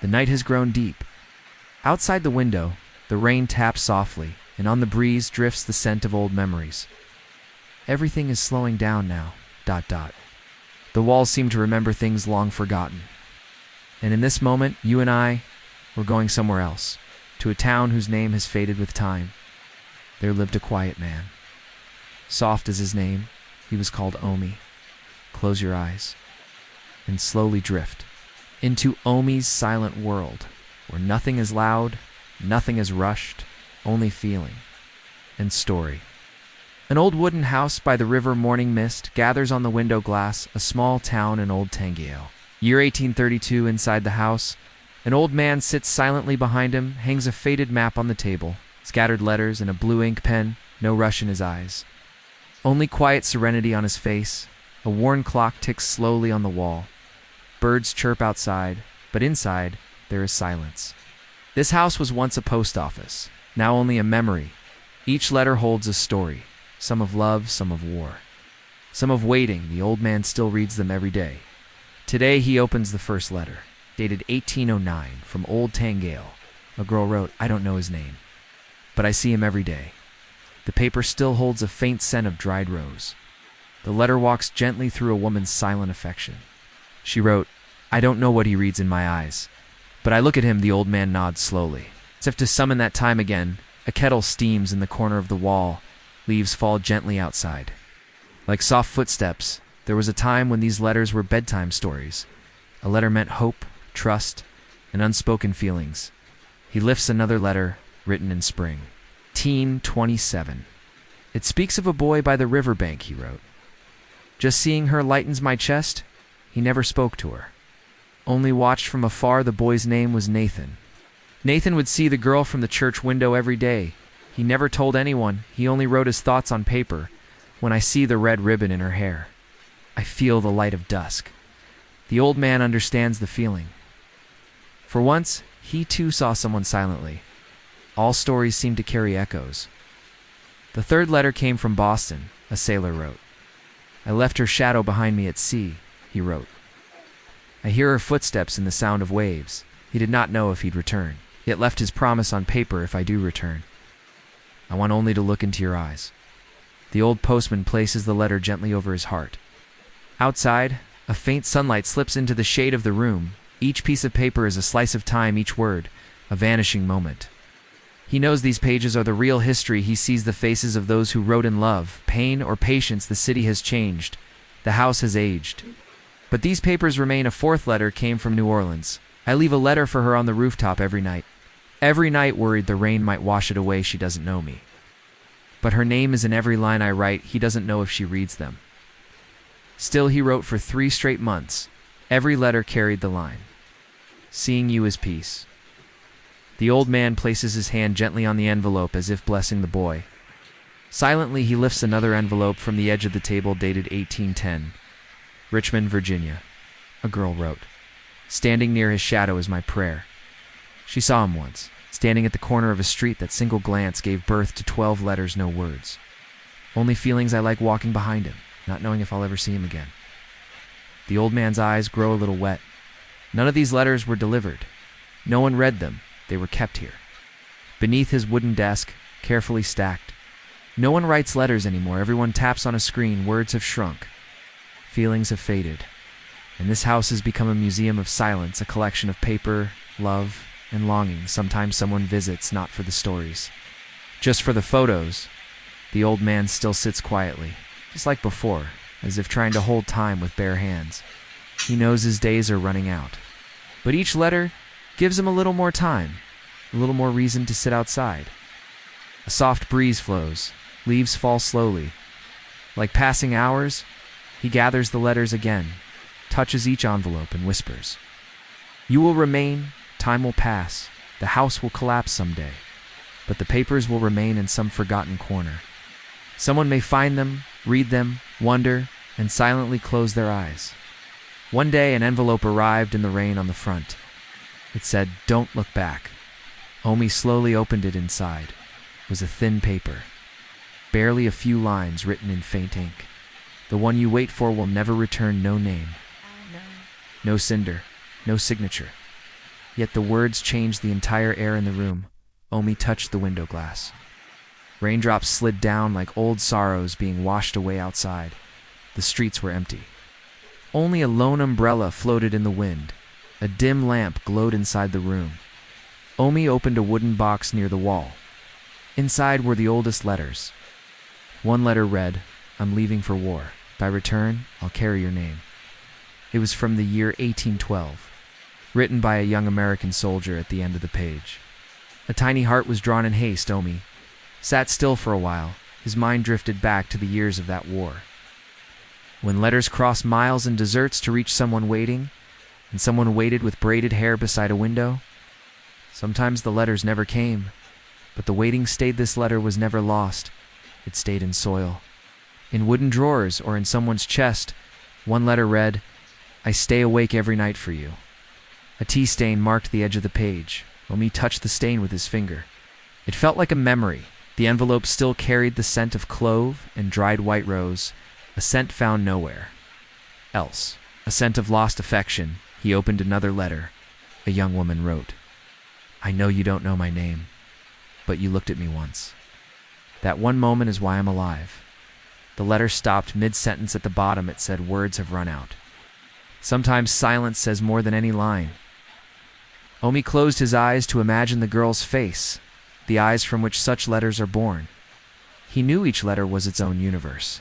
The night has grown deep. Outside the window, the rain taps softly, and on the breeze drifts the scent of old memories. Everything is slowing down now. ... The walls seem to remember things long forgotten. And in this moment, you and I, we're going somewhere else, to a town whose name has faded with time. There lived a quiet man. Soft as his name, he was called Omi. Close your eyes and slowly drift into Omi's silent world, where nothing is loud, nothing is rushed, only feeling and story. An old wooden house by the river morning mist gathers on the window glass, a small town in Old Tangio. Year 1832. Inside the house, an old man sits silently. Behind him hangs a faded map on the table, scattered letters and a blue ink pen, no rush in his eyes. Only quiet serenity on his face. A worn clock ticks slowly on the wall. Birds chirp outside, but inside there is silence. This house was once a post office, now only a memory. Each letter holds a story, some of love, some of war, some of waiting. The old man still reads them every day. Today he opens the first letter, dated 1809, from Old Tangale. A girl wrote, "I don't know his name, but I see him every day." The paper still holds a faint scent of dried rose. The letter walks gently through a woman's silent affection. She wrote, "I don't know what he reads in my eyes, but I look at him." The old man nods slowly, as if to summon that time again. A kettle steams in the corner of the wall. Leaves fall gently outside. Like soft footsteps, there was a time when these letters were bedtime stories. A letter meant hope, trust, and unspoken feelings. He lifts another letter, written in spring. 1827. It speaks of a boy by the riverbank, he wrote. Just seeing her lightens my chest. He never spoke to her. Only watched from afar. The boy's name was Nathan. Nathan would see the girl from the church window every day. He never told anyone. He only wrote his thoughts on paper. When I see the red ribbon in her hair, I feel the light of dusk. The old man understands the feeling. For once, he too saw someone silently. All stories seem to carry echoes. The third letter came from Boston, a sailor wrote. I left her shadow behind me at sea, he wrote. I hear her footsteps in the sound of waves. He did not know if he'd return, yet left his promise on paper. If I do return, I want only to look into your eyes. The old postman places the letter gently over his heart. Outside, a faint sunlight slips into the shade of the room. Each piece of paper is a slice of time, each word, a vanishing moment. He knows these pages are the real history. He sees the faces of those who wrote in love, pain, or patience. The city has changed. The house has aged. But these papers remain. A fourth letter came from New Orleans. I leave a letter for her on the rooftop every night. Every night, worried the rain might wash it away. She doesn't know me. But her name is in every line I write. He doesn't know if she reads them. Still, he wrote for 3 straight months. Every letter carried the line, seeing you is peace. The old man places his hand gently on the envelope as if blessing the boy. Silently, he lifts another envelope from the edge of the table, dated 1810. Richmond, Virginia. A girl wrote. Standing near his shadow is my prayer. She saw him once, standing at the corner of a street. That single glance gave birth to 12 letters, no words. Only feelings. I like walking behind him, not knowing if I'll ever see him again. The old man's eyes grow a little wet. None of these letters were delivered. No one read them. They were kept here, beneath his wooden desk, carefully stacked. No one writes letters anymore. Everyone taps on a screen. Words have shrunk. Feelings have faded. And this house has become a museum of silence, a collection of paper, love, and longing. Sometimes someone visits, not for the stories, just for the photos. The old man still sits quietly, just like before, as if trying to hold time with bare hands. He knows his days are running out. But each letter gives him a little more time, a little more reason to sit outside. A soft breeze flows. Leaves fall slowly. Like passing hours, he gathers the letters again, touches each envelope and whispers, "You will remain, time will pass, the house will collapse someday, but the papers will remain in some forgotten corner. Someone may find them, read them, wonder, and silently close their eyes." One day, an envelope arrived in the rain on the front. It said, "Don't look back." Omi slowly opened it. Inside was a thin paper, barely a few lines written in faint ink. The one you wait for will never return. No name, no cinder, no signature. Yet the words changed the entire air in the room. Omi touched the window glass. Raindrops slid down like old sorrows being washed away outside. The streets were empty. Only a lone umbrella floated in the wind. A dim lamp glowed inside the room. Omi opened a wooden box near the wall. Inside were the oldest letters. One letter read, "I'm leaving for war. By return, I'll carry your name." It was from the year 1812, written by a young American soldier at the end of the page. A tiny heart was drawn in haste. Omi sat still for a while. His mind drifted back to the years of that war. When letters crossed miles and deserts to reach someone waiting, and someone waited with braided hair beside a window. Sometimes the letters never came, but the waiting stayed. This letter was never lost. It stayed in soil. In wooden drawers or in someone's chest, one letter read, "I stay awake every night for you." A tea stain marked the edge of the page. Omi touched the stain with his finger. It felt like a memory. The envelope still carried the scent of clove and dried white rose, a scent found nowhere else. A scent of lost affection. He opened another letter. A young woman wrote, "I know you don't know my name, but you looked at me once. That one moment is why I'm alive." The letter stopped mid-sentence at the bottom. It said, "Words have run out." Sometimes silence says more than any line. Omi closed his eyes to imagine the girl's face, the eyes from which such letters are born. He knew each letter was its own universe.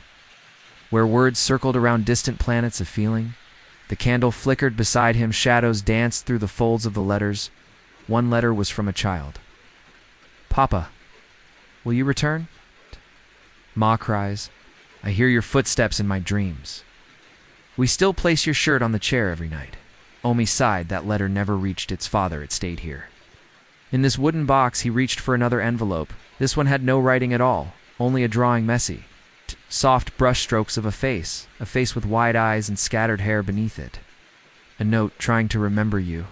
Where words circled around distant planets of feeling, the candle flickered beside him, shadows danced through the folds of the letters. One letter was from a child. "Papa, will you return?" Ma cries, "I hear your footsteps in my dreams. We still place your shirt on the chair every night." Omi sighed. That letter never reached its father. It stayed here. In this wooden box, he reached for another envelope. This one had no writing at all, only a drawing, messy. Soft brushstrokes of a face with wide eyes and scattered hair beneath it. A note trying to remember you.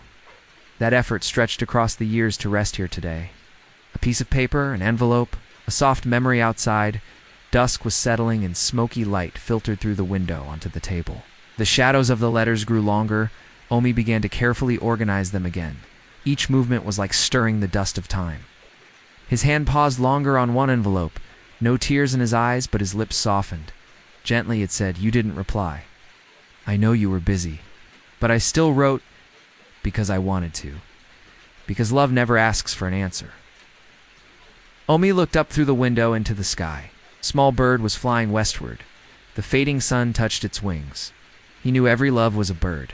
That effort stretched across the years to rest here today. A piece of paper, an envelope, a soft memory outside. Dusk was settling and smoky light filtered through the window onto the table. The shadows of the letters grew longer. Omi began to carefully organize them again. Each movement was like stirring the dust of time. His hand paused longer on one envelope. No tears in his eyes, but his lips softened. Gently it said, "You didn't reply. I know you were busy, but I still wrote because I wanted to. Because love never asks for an answer." Omi looked up through the window into the sky. A small bird was flying westward. The fading sun touched its wings. He knew every love was a bird.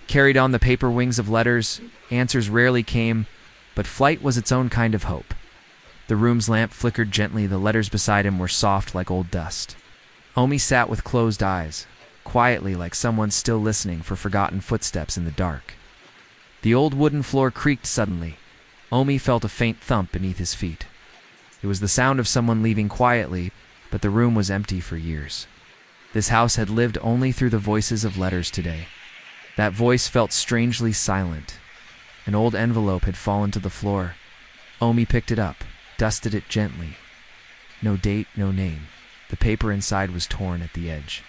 Carried on the paper wings of letters, answers rarely came, but flight was its own kind of hope. The room's lamp flickered gently. The letters beside him were soft like old dust. Omi sat with closed eyes, quietly like someone still listening for forgotten footsteps in the dark. The old wooden floor creaked suddenly. Omi felt a faint thump beneath his feet. It was the sound of someone leaving quietly, but the room was empty for years. This house had lived only through the voices of letters today. That voice felt strangely silent. An old envelope had fallen to the floor. Omi picked it up, dusted it gently. No date, no name. The paper inside was torn at the edge.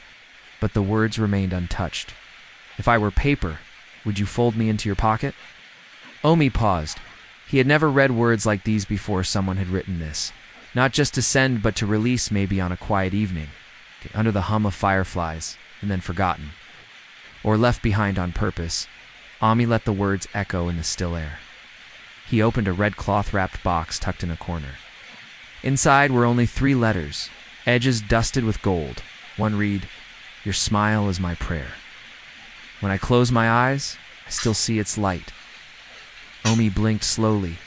But the words remained untouched. "If I were paper, would you fold me into your pocket?" Omi paused. He had never read words like these before. Someone had written this. Not just to send, but to release, maybe on a quiet evening, under the hum of fireflies, and then forgotten. Or left behind on purpose. Omi let the words echo in the still air. He opened a red cloth-wrapped box tucked in a corner. Inside were only 3 letters, edges dusted with gold. One read, "Your smile is my prayer. When I close my eyes, I still see its light." Omi blinked slowly.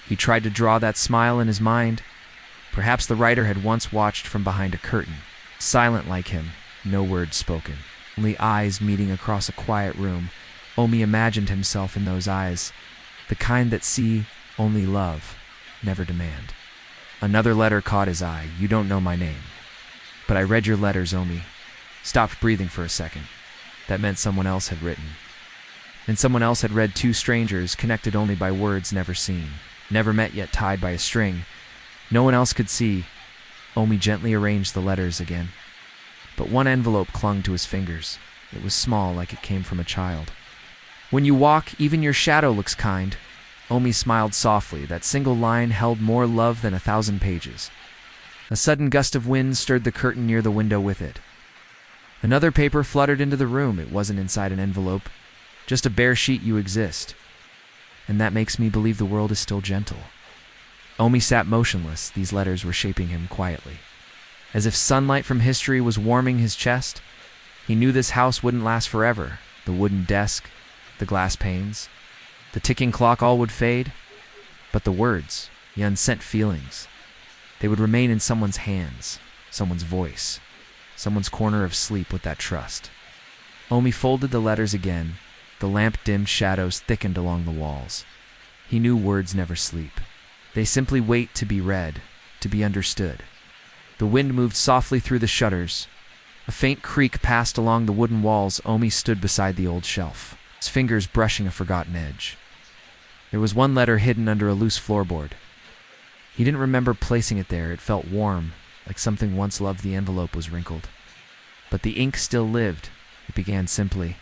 He tried to draw that smile in his mind. Perhaps the writer had once watched from behind a curtain, silent like him, no words spoken, only eyes meeting across a quiet room. Omi imagined himself in those eyes, the kind that see only love, never demand. Another letter caught his eye. "You don't know my name. But I read your letters." Omi stopped breathing for a second. That meant someone else had written. And someone else had read 2 strangers, connected only by words never seen, never met yet tied by a string. No one else could see. Omi gently arranged the letters again. But one envelope clung to his fingers. It was small, like it came from a child. When you walk, even your shadow looks kind. Omi smiled softly. That single line held more love than 1,000 pages. A sudden gust of wind stirred the curtain near the window with it. Another paper fluttered into the room. It wasn't inside an envelope, just a bare sheet. You exist. And that makes me believe the world is still gentle. Omi sat motionless. These letters were shaping him quietly. As if sunlight from history was warming his chest, he knew this house wouldn't last forever. The wooden desk, the glass panes, the ticking clock, all would fade. But the words, the unsent feelings, they would remain in someone's hands, someone's voice, someone's corner of sleep with that trust. Omi folded the letters again. The lamp-dimmed shadows thickened along the walls. He knew words never sleep. They simply wait to be read, to be understood. The wind moved softly through the shutters. A faint creak passed along the wooden walls. Omi stood beside the old shelf, his fingers brushing a forgotten edge. There was one letter hidden under a loose floorboard. He didn't remember placing it there. It felt warm, like something once loved. The envelope was wrinkled, but the ink still lived. It began simply,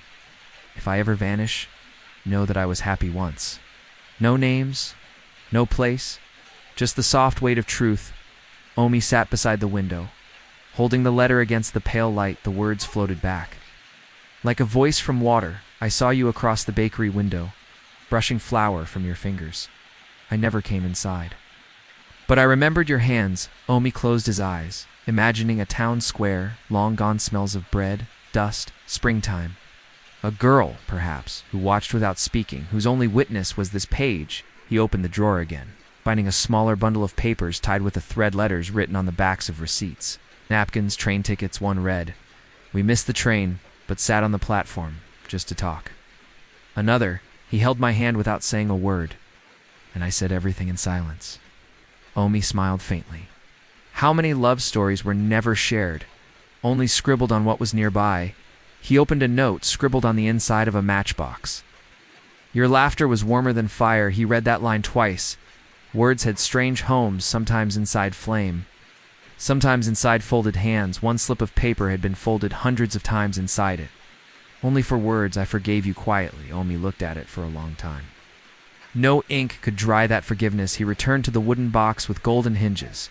"If I ever vanish, know that I was happy once." No names, no place, just the soft weight of truth. Omi sat beside the window, holding the letter against the pale light. The words floated back. Like a voice from water, I saw you across the bakery window, brushing flour from your fingers. I never came inside. But I remembered your hands. Omi closed his eyes, imagining a town square, long gone smells of bread, dust, springtime. A girl, perhaps, who watched without speaking, whose only witness was this page. He opened the drawer again, finding a smaller bundle of papers tied with a thread, letters written on the backs of receipts. Napkins, train tickets. One read, "We missed the train, but sat on the platform, just to talk." Another, "He held my hand without saying a word, and I said everything in silence." Omi smiled faintly. How many love stories were never shared, only scribbled on what was nearby? He opened a note scribbled on the inside of a matchbox. "Your laughter was warmer than fire." He read that line twice. Words had strange homes, sometimes inside flame, sometimes inside folded hands. One slip of paper had been folded hundreds of times inside it. Only for words. "I forgave you," quietly. Omi looked at it for a long time. No ink could dry that forgiveness. He returned to the wooden box with golden hinges.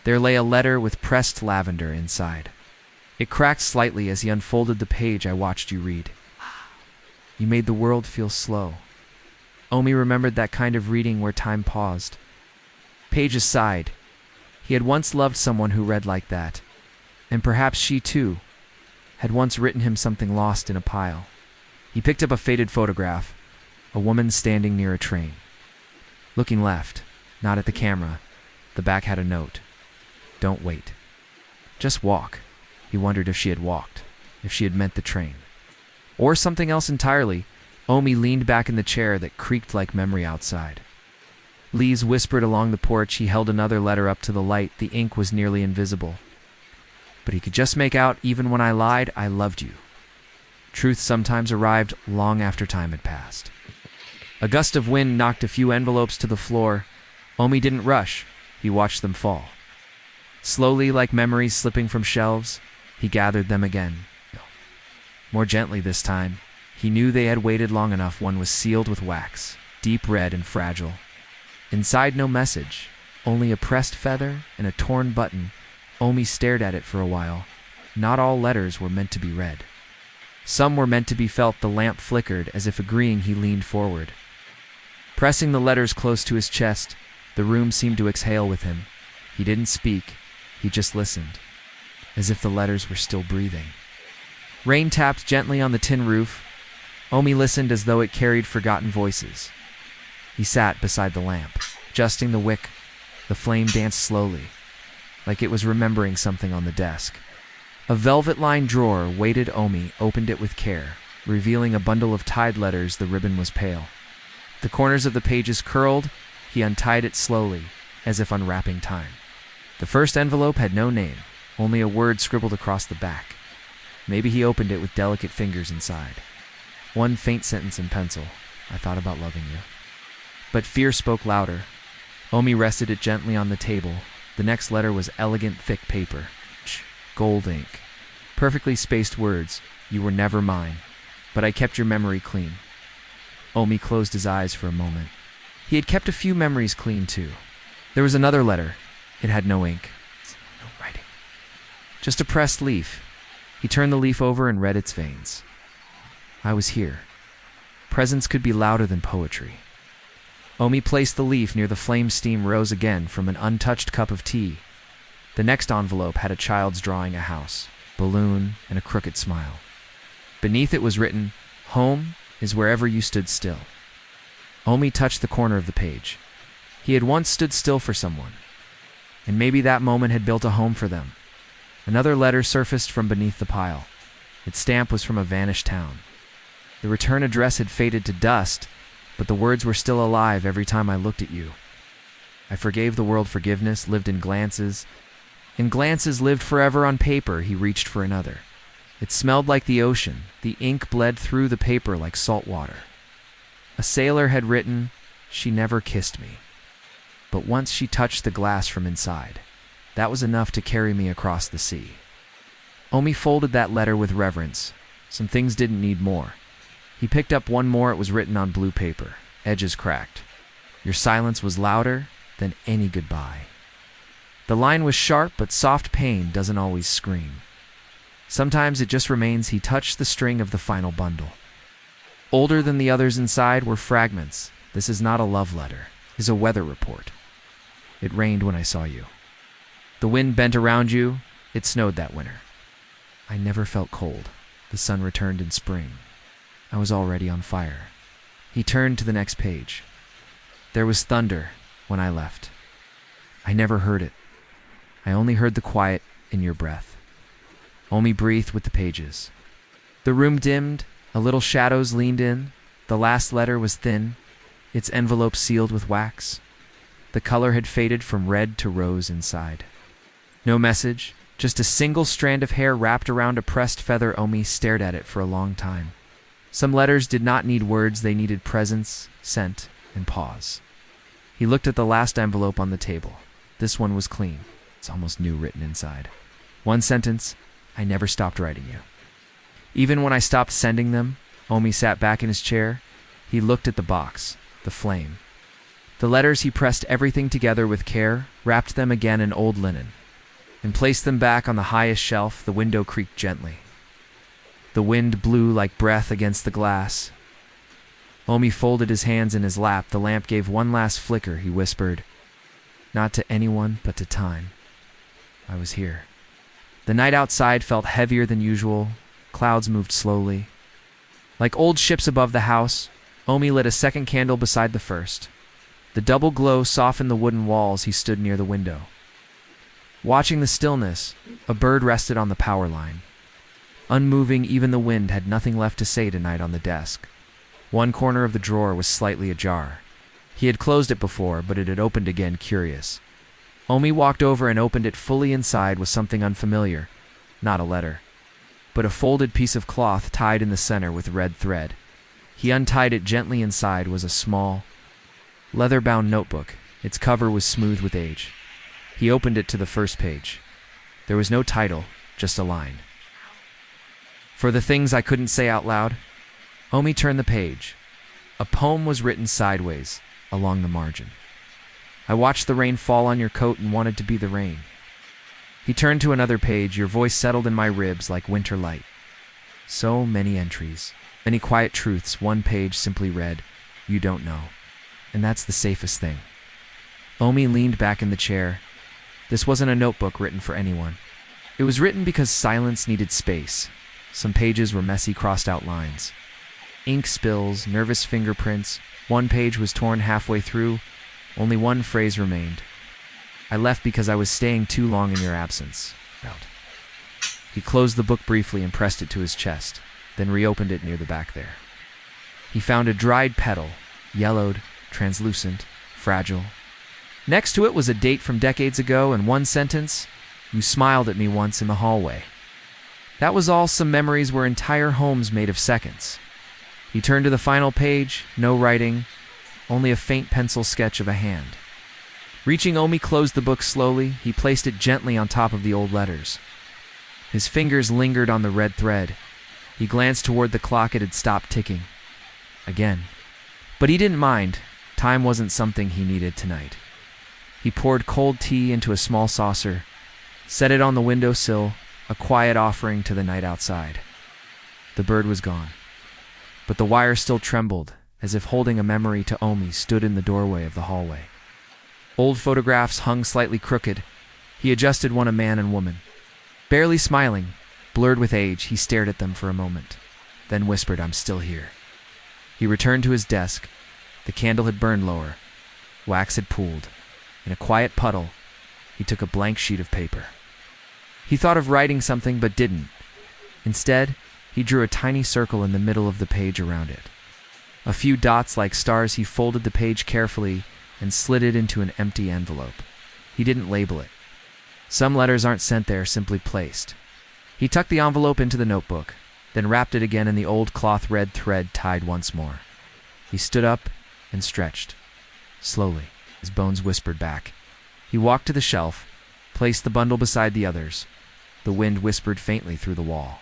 There lay a letter with pressed lavender inside. It cracked slightly as he unfolded the page. "I watched you read. You made the world feel slow." Omi remembered that kind of reading where time paused. Pages sighed. He had once loved someone who read like that, and perhaps she, too, had once written him something lost in a pile. He picked up a faded photograph, a woman standing near a train. Looking left, not at the camera, the back had a note. "Don't wait. Just walk." He wondered if she had walked, if she had meant the train. Or something else entirely. Omi leaned back in the chair that creaked like memory outside. Leaves whispered along the porch. He held another letter up to the light. The ink was nearly invisible, but he could just make out, "Even when I lied, I loved you." Truth sometimes arrived long after time had passed. A gust of wind knocked a few envelopes to the floor. Omi didn't rush. He watched them fall. Slowly, like memories slipping from shelves, he gathered them again. More gently this time. He knew they had waited long enough. One was sealed with wax, deep red and fragile. Inside, no message, only a pressed feather and a torn button. Omi stared at it for a while. Not all letters were meant to be read. Some were meant to be felt. The lamp flickered. As if agreeing, he leaned forward. Pressing the letters close to his chest, the room seemed to exhale with him. He didn't speak. He just listened, as if the letters were still breathing. Rain tapped gently on the tin roof. Omi listened as though it carried forgotten voices. He sat beside the lamp, adjusting the wick. The flame danced slowly, like it was remembering something on the desk. A velvet-lined drawer waited. Omi opened it with care, revealing a bundle of tied letters. The ribbon was pale. The corners of the pages curled. He untied it slowly, as if unwrapping time. The first envelope had no name, only a word scribbled across the back. Maybe he opened it with delicate fingers inside. One faint sentence in pencil. "I thought about loving you." But fear spoke louder. Omi rested it gently on the table. The next letter was elegant, thick paper. Gold ink. Perfectly spaced words. "You were never mine, but I kept your memory clean. Omi closed his eyes for a moment. He had kept a few memories clean, too. There was another letter. It had no ink. No writing. Just a pressed leaf. He turned the leaf over and read its veins. I was here. Presence could be louder than poetry. Omi placed the leaf near the flame. Steam rose again from an untouched cup of tea. The next envelope had a child's drawing a house, balloon, and a crooked smile. Beneath it was written, "Home is wherever you stood still." Omi touched the corner of the page. He had once stood still for someone, and maybe that moment had built a home for them. Another letter surfaced from beneath the pile. Its stamp was from a vanished town. The return address had faded to dust, but the words were still alive every time I looked at you. I forgave the world. Forgiveness lived in glances, and glances lived forever on paper. He reached for another. It smelled like the ocean. The ink bled through the paper like salt water. A sailor had written, "She never kissed me." But once she touched the glass from inside, that was enough to carry me across the sea. Omi folded that letter with reverence. Some things didn't need more. He picked up one more. It was written on blue paper, edges cracked. Your silence was louder than any goodbye. The line was sharp, but soft pain doesn't always scream. Sometimes it just remains. He touched the string of the final bundle. Older than the others inside were fragments. This is not a love letter. It is a weather report. It rained when I saw you. The wind bent around you. It snowed that winter. I never felt cold. The sun returned in spring. I was already on fire. He turned to the next page. There was thunder when I left. I never heard it. I only heard the quiet in your breath. Omi breathed with the pages. The room dimmed. A little shadows leaned in. The last letter was thin, its envelope sealed with wax. The color had faded from red to rose inside. No message, just a single strand of hair wrapped around a pressed feather. Omi stared at it for a long time. Some letters did not need words. They needed presence, scent, and pause. He looked at the last envelope on the table. This one was clean. It's almost new, written inside. One sentence, "I never stopped writing you." Even when I stopped sending them, Omi sat back in his chair. He looked at the box, the flame. The letters. He pressed everything together with care, wrapped them again in old linen, and placed them back on the highest shelf. The window creaked gently. The wind blew like breath against the glass. Omi folded his hands in his lap. The lamp gave one last flicker. He whispered, "Not to anyone, but to time. I was here." The night outside felt heavier than usual. Clouds moved slowly. Like old ships above the house, Omi lit a second candle beside the first. The double glow softened the wooden walls. He stood near the window. Watching the stillness, a bird rested on the power line. Unmoving, even the wind had nothing left to say tonight. On the desk, one corner of the drawer was slightly ajar. He had closed it before, but it had opened again, curious. Omi walked over and opened it fully. Inside was something unfamiliar. Not a letter, but a folded piece of cloth tied in the center with red thread. He untied it gently. Inside was a small, leather-bound notebook. Its cover was smooth with age. He opened it to the first page. There was no title, just a line. "For the things I couldn't say out loud." Omi turned the page. A poem was written sideways, along the margin. "I watched the rain fall on your coat and wanted to be the rain." He turned to another page. Your voice settled in my ribs like winter light. So many entries, many quiet truths. One page simply read, "You don't know." And that's the safest thing. Omi leaned back in the chair. This wasn't a notebook written for anyone. It was written because silence needed space. Some pages were messy, crossed out lines. Ink spills, nervous fingerprints. One page was torn halfway through. Only one phrase remained. "I left because I was staying too long in your absence." Out. He closed the book briefly and pressed it to his chest, then reopened it near the back there. He found a dried petal, yellowed, translucent, fragile. Next to it was a date from decades ago and one sentence, "You smiled at me once in the hallway." That was all. Some memories were entire homes made of seconds. He turned to the final page. No writing, only a faint pencil sketch of a hand. Reaching, Omi closed the book slowly. He placed it gently on top of the old letters. His fingers lingered on the red thread. He glanced toward the clock. It had stopped ticking. Again. But he didn't mind. Time wasn't something he needed tonight. He poured cold tea into a small saucer, set it on the windowsill, a quiet offering to the night outside. The bird was gone, but the wire still trembled, as if holding a memory to Omi stood in the doorway of the hallway. Old photographs hung slightly crooked. He adjusted one, a man and woman. Barely smiling, blurred with age, he stared at them for a moment, then whispered, "I'm still here." He returned to his desk. The candle had burned lower. Wax had pooled. In a quiet puddle, he took a blank sheet of paper. He thought of writing something but didn't. Instead, he drew a tiny circle in the middle of the page around it. A few dots like stars. He folded the page carefully and slid it into an empty envelope. He didn't label it. Some letters aren't sent there, simply placed. He tucked the envelope into the notebook, then wrapped it again in the old cloth red thread tied once more. He stood up and stretched. Slowly, his bones whispered back. He walked to the shelf, placed the bundle beside the others. The wind whispered faintly through the wall.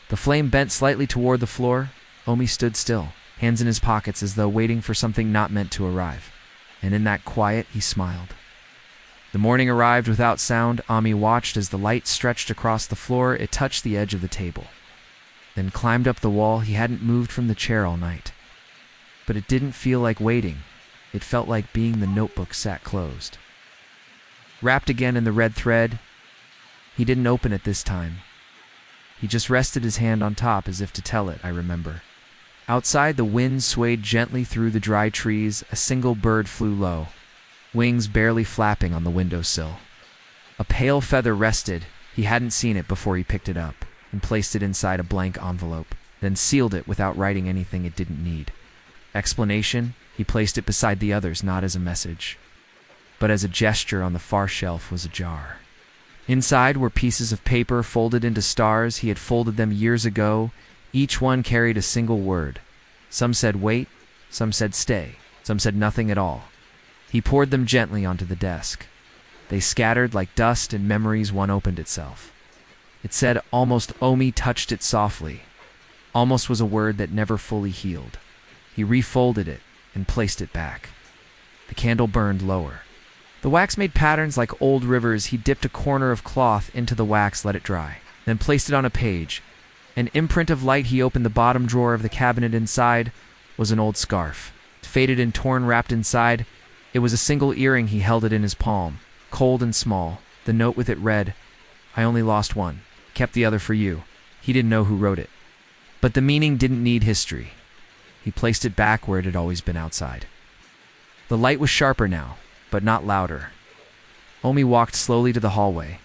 The flame bent slightly toward the floor. Omi stood still, hands in his pockets as though waiting for something not meant to arrive. And in that quiet, he smiled. The morning arrived without sound. Omi watched as the light stretched across the floor. It touched the edge of the table, then climbed up the wall. He hadn't moved from the chair all night. But it didn't feel like waiting. It felt like being. The notebook sat closed, wrapped again in the red thread. He didn't open it this time. He just rested his hand on top as if to tell it, "I remember." Outside, the wind swayed gently through the dry trees. A single bird flew low, wings barely flapping on the windowsill. A pale feather rested. He hadn't seen it before. He picked it up and placed it inside a blank envelope, then sealed it without writing anything it didn't need. Explanation? He placed it beside the others, not as a message, but as a gesture. On the far shelf was a jar. Inside were pieces of paper folded into stars. He had folded them years ago. Each one carried a single word. Some said wait, some said stay, some said nothing at all. He poured them gently onto the desk. They scattered like dust in memories. One opened itself. It said almost. Omi touched it softly. Almost was a word that never fully healed. He refolded it and placed it back. The candle burned lower. The wax made patterns like old rivers. He dipped a corner of cloth into the wax, let it dry, then placed it on a page. An imprint of light. He opened the bottom drawer of the cabinet. Inside was an old scarf, faded and torn, wrapped inside. It was a single earring. He held it in his palm, cold and small. The note with it read, "I only lost one, kept the other for you." He didn't know who wrote it, but the meaning didn't need history. He placed it back where it had always been, outside. The light was sharper now, but not louder. Omi walked slowly to the hallway,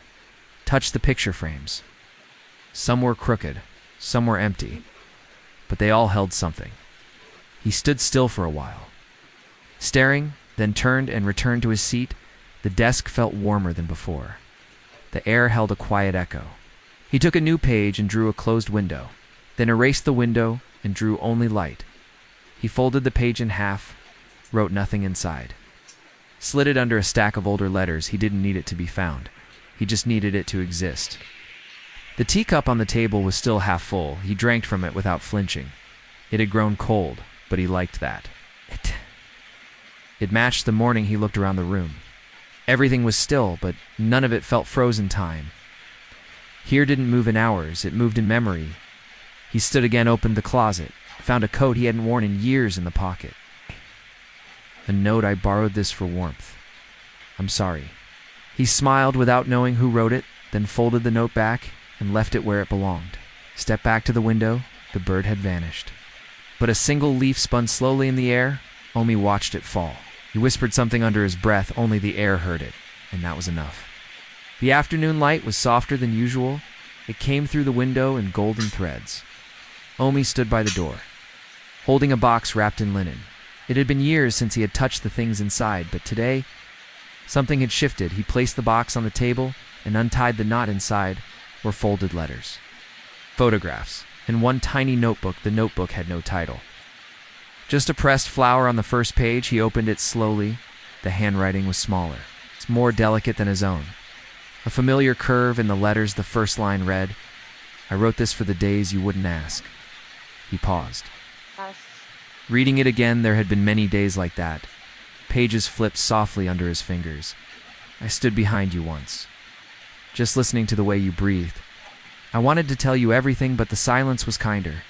touched the picture frames. Some were crooked, some were empty, but they all held something. He stood still for a while, staring, then turned and returned to his seat. The desk felt warmer than before. The air held a quiet echo. He took a new page and drew a closed window, then erased the window and drew only light. He folded the page in half, wrote nothing inside, slid it under a stack of older letters. He didn't need it to be found. He just needed it to exist. The teacup on the table was still half full. He drank from it without flinching. It had grown cold, but he liked that. It matched the morning. He looked around the room. Everything was still, but none of it felt frozen time. Here didn't move in hours, it moved in memory. He stood again, opened the closet, found a coat he hadn't worn in years in the pocket. A note: "I borrowed this for warmth. I'm sorry." He smiled without knowing who wrote it, then folded the note back and left it where it belonged. Stepped back to the window. The bird had vanished, but a single leaf spun slowly in the air. Omi watched it fall. He whispered something under his breath. Only the air heard it, and that was enough. The afternoon light was softer than usual. It came through the window in golden threads. Omi stood by the door, holding a box wrapped in linen. It had been years since he had touched the things inside, but today, something had shifted. He placed the box on the table and untied the knot. Inside were folded letters, photographs, and one tiny notebook. The notebook had no title, just a pressed flower on the first page. He opened it slowly. The handwriting was smaller. It's more delicate than his own. A familiar curve in the letters. The first line read, "I wrote this for the days you wouldn't ask." He paused, Reading it again, there had been many days like that. Pages flipped softly under his fingers. I stood behind you once, just listening to the way you breathed. I wanted to tell you everything, but the silence was kinder.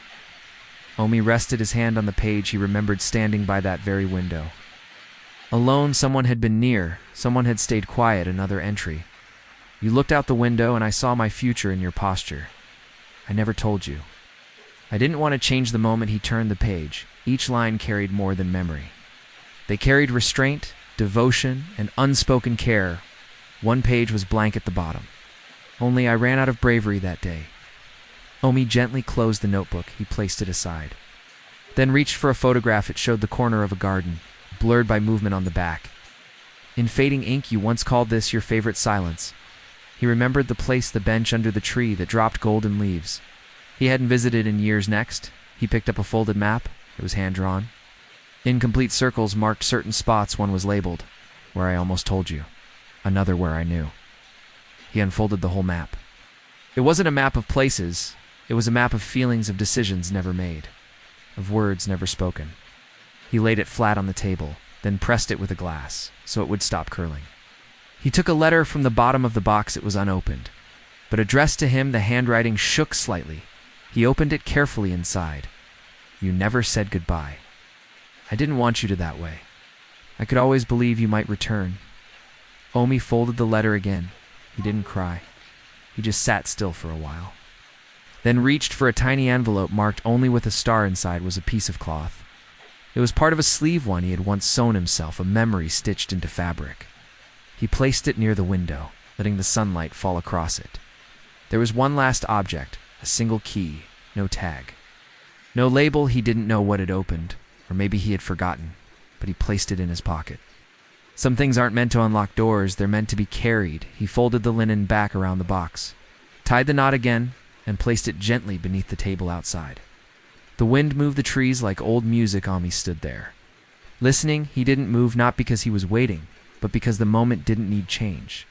Omi rested his hand on the page he remembered standing by that very window. Alone, someone had been near, someone had stayed quiet, another entry. You looked out the window and I saw my future in your posture. I never told you. I didn't want to change the moment he turned the page. Each line carried more than memory. They carried restraint, devotion, and unspoken care. One page was blank at the bottom. Only I ran out of bravery that day. Omi gently closed the notebook. He placed it aside. Then reached for a photograph. It showed the corner of a garden, blurred by movement on the back. In fading ink, you once called this your favorite silence. He remembered the place, the bench under the tree that dropped golden leaves. He hadn't visited in years. Next, he picked up a folded map. It was hand-drawn. Incomplete circles marked certain spots. One was labeled, where I almost told you. Another where I knew. He unfolded the whole map. It wasn't a map of places. It was a map of feelings, of decisions never made, of words never spoken. He laid it flat on the table, then pressed it with a glass, so it would stop curling. He took a letter from the bottom of the box. It was unopened, but addressed to him. The handwriting shook slightly. He opened it carefully. Inside, you never said goodbye. I didn't want you to that way. I could always believe you might return. Omi folded the letter again. He didn't cry. He just sat still for a while. Then reached for a tiny envelope marked only with a star. Inside was a piece of cloth. It was part of a sleeve, one he had once sewn himself, a memory stitched into fabric. He placed it near the window, letting the sunlight fall across it. There was one last object, a single key, no tag. No label. He didn't know what it opened, or maybe he had forgotten, but he placed it in his pocket. Some things aren't meant to unlock doors, they're meant to be carried. He folded the linen back around the box, tied the knot again, and placed it gently beneath the table outside. The wind moved the trees like old music. Omi stood there. Listening, he didn't move, not because he was waiting, but because the moment didn't need change.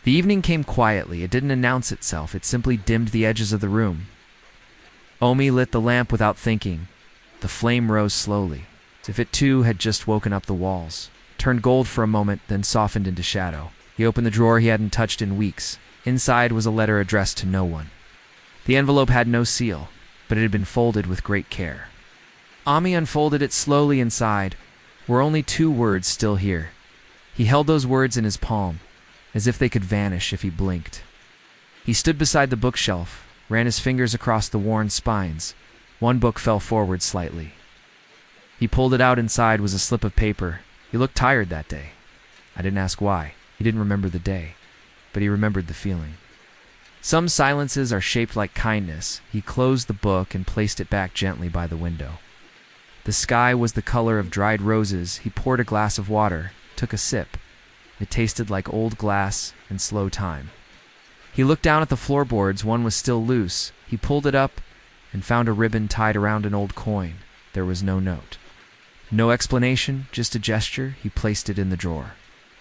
The evening came quietly. It didn't announce itself. It simply dimmed the edges of the room. Omi lit the lamp without thinking. The flame rose slowly, as if it too had just woken up the walls. Turned gold for a moment, then softened into shadow. He opened the drawer he hadn't touched in weeks. Inside was a letter addressed to no one. The envelope had no seal, but it had been folded with great care. Omi unfolded it slowly. Inside were only 2 words still here. He held those words in his palm, as if they could vanish if he blinked. He stood beside the bookshelf, ran his fingers across the worn spines. One book fell forward slightly. He pulled it out. Inside was a slip of paper. He looked tired that day. I didn't ask why. He didn't remember the day, but he remembered the feeling. Some silences are shaped like kindness. He closed the book and placed it back gently by the window. The sky was the color of dried roses. He poured a glass of water, took a sip. It tasted like old glass and slow time. He looked down at the floorboards. One was still loose. He pulled it up and found a ribbon tied around an old coin. There was no note. No explanation, just a gesture. He placed it in the drawer,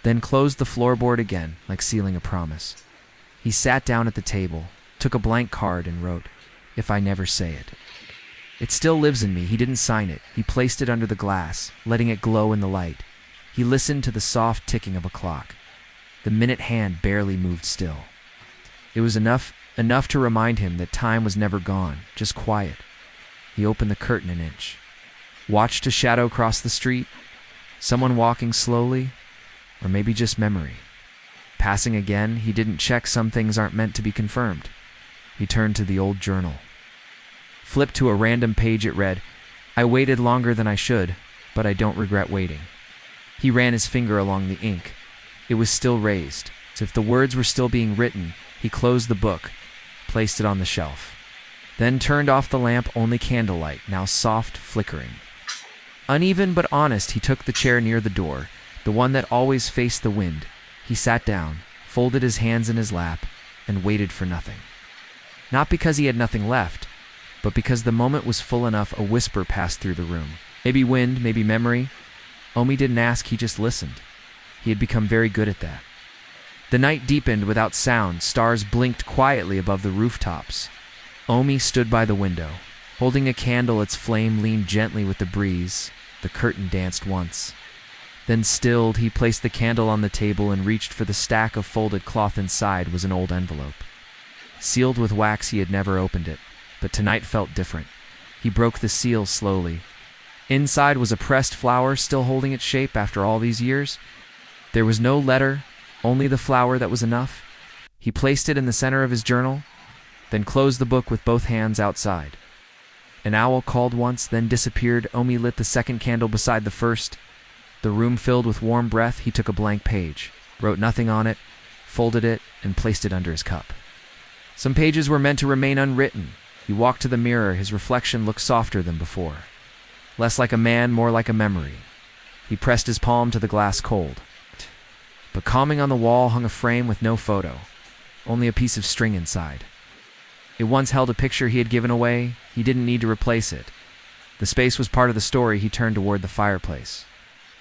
then closed the floorboard again, like sealing a promise. He sat down at the table, took a blank card and wrote, "If I never say it." It still lives in me. He didn't sign it. He placed it under the glass, letting it glow in the light. He listened to the soft ticking of a clock. The minute hand barely moved still. It was enough to remind him that time was never gone, just quiet. He opened the curtain an inch. Watched a shadow cross the street, someone walking slowly, or maybe just memory. Passing again, he didn't check. Some things aren't meant to be confirmed. He turned to the old journal. Flipped to a random page. It read, "I waited longer than I should, but I don't regret waiting." He ran his finger along the ink. It was still raised, as if the words were still being written. He closed the book, placed it on the shelf, then turned off the lamp. Only candlelight, now soft, flickering. Uneven but honest, he took the chair near the door, the one that always faced the wind. He sat down, folded his hands in his lap, and waited for nothing. Not because he had nothing left, but because the moment was full enough. A whisper passed through the room. Maybe wind, maybe memory. Omi didn't ask, he just listened. He had become very good at that. The night deepened without sound. Stars blinked quietly above the rooftops. Omi stood by the window, Holding a candle, its flame leaned gently with the breeze. The curtain danced once. Then stilled, he placed the candle on the table and reached for the stack of folded cloth. Inside was an old envelope. Sealed with wax, he had never opened it, but tonight felt different. He broke the seal slowly. Inside was a pressed flower, still holding its shape after all these years. There was no letter, only the flower that was enough. He placed it in the center of his journal, then closed the book with both hands outside. An owl called once, then disappeared. Omi lit the second candle beside the first. The room filled with warm breath. He took a blank page, wrote nothing on it, folded it, and placed it under his cup. Some pages were meant to remain unwritten. He walked to the mirror. His reflection looked softer than before. Less like a man, more like a memory. He pressed his palm to the glass cold. But calming on the wall hung a frame with no photo, only a piece of string inside. It once held a picture he had given away. He didn't need to replace it. The space was part of the story. He turned toward the fireplace.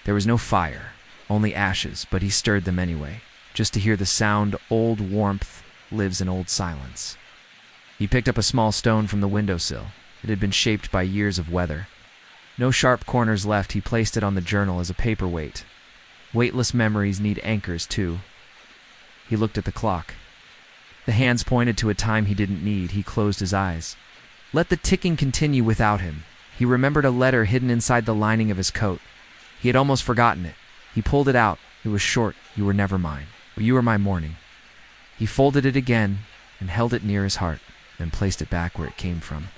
There was no fire, only ashes, but he stirred them anyway, just to hear the sound. Old warmth lives in old silence. He picked up a small stone from the windowsill. It had been shaped by years of weather. No sharp corners left. He placed it on the journal as a paperweight. Weightless memories need anchors, too. He looked at the clock. The hands pointed to a time he didn't need. He closed his eyes. Let the ticking continue without him. He remembered a letter hidden inside the lining of his coat. He had almost forgotten it. He pulled it out. It was short. You were never mine. You were my morning. He folded it again and held it near his heart, then placed it back where it came from.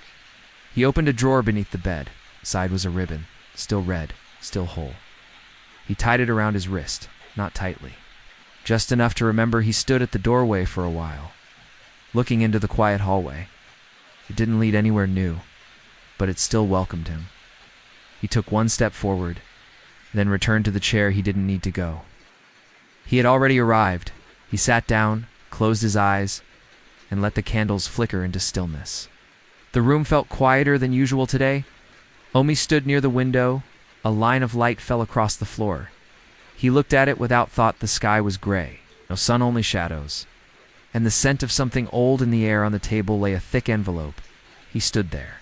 He opened a drawer beneath the bed. Inside was a ribbon, still red, still whole. He tied it around his wrist, not tightly. Just enough to remember. He stood at the doorway for a while, looking into the quiet hallway. It didn't lead anywhere new, but it still welcomed him. He took one step forward, then returned to the chair he didn't need to go. He had already arrived. He sat down, closed his eyes, and let the candles flicker into stillness. The room felt quieter than usual today. Omi stood near the window. A line of light fell across the floor. He looked at it without thought. The sky was gray. No sun, only shadows. And the scent of something old in the air. On the table lay a thick envelope. He stood there,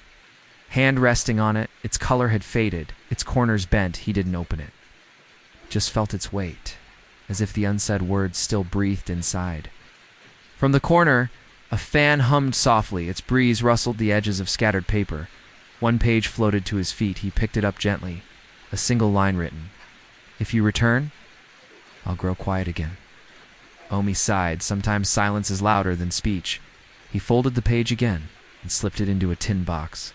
hand resting on it. Its color had faded, its corners bent. He didn't open it. Just felt its weight, as if the unsaid words still breathed inside. From the corner, a fan hummed softly. Its breeze rustled the edges of scattered paper. One page floated to his feet. He picked it up gently. A single line written. If you return, I'll grow quiet again. Omi sighed. Sometimes silence is louder than speech. He folded the page again and slipped it into a tin box.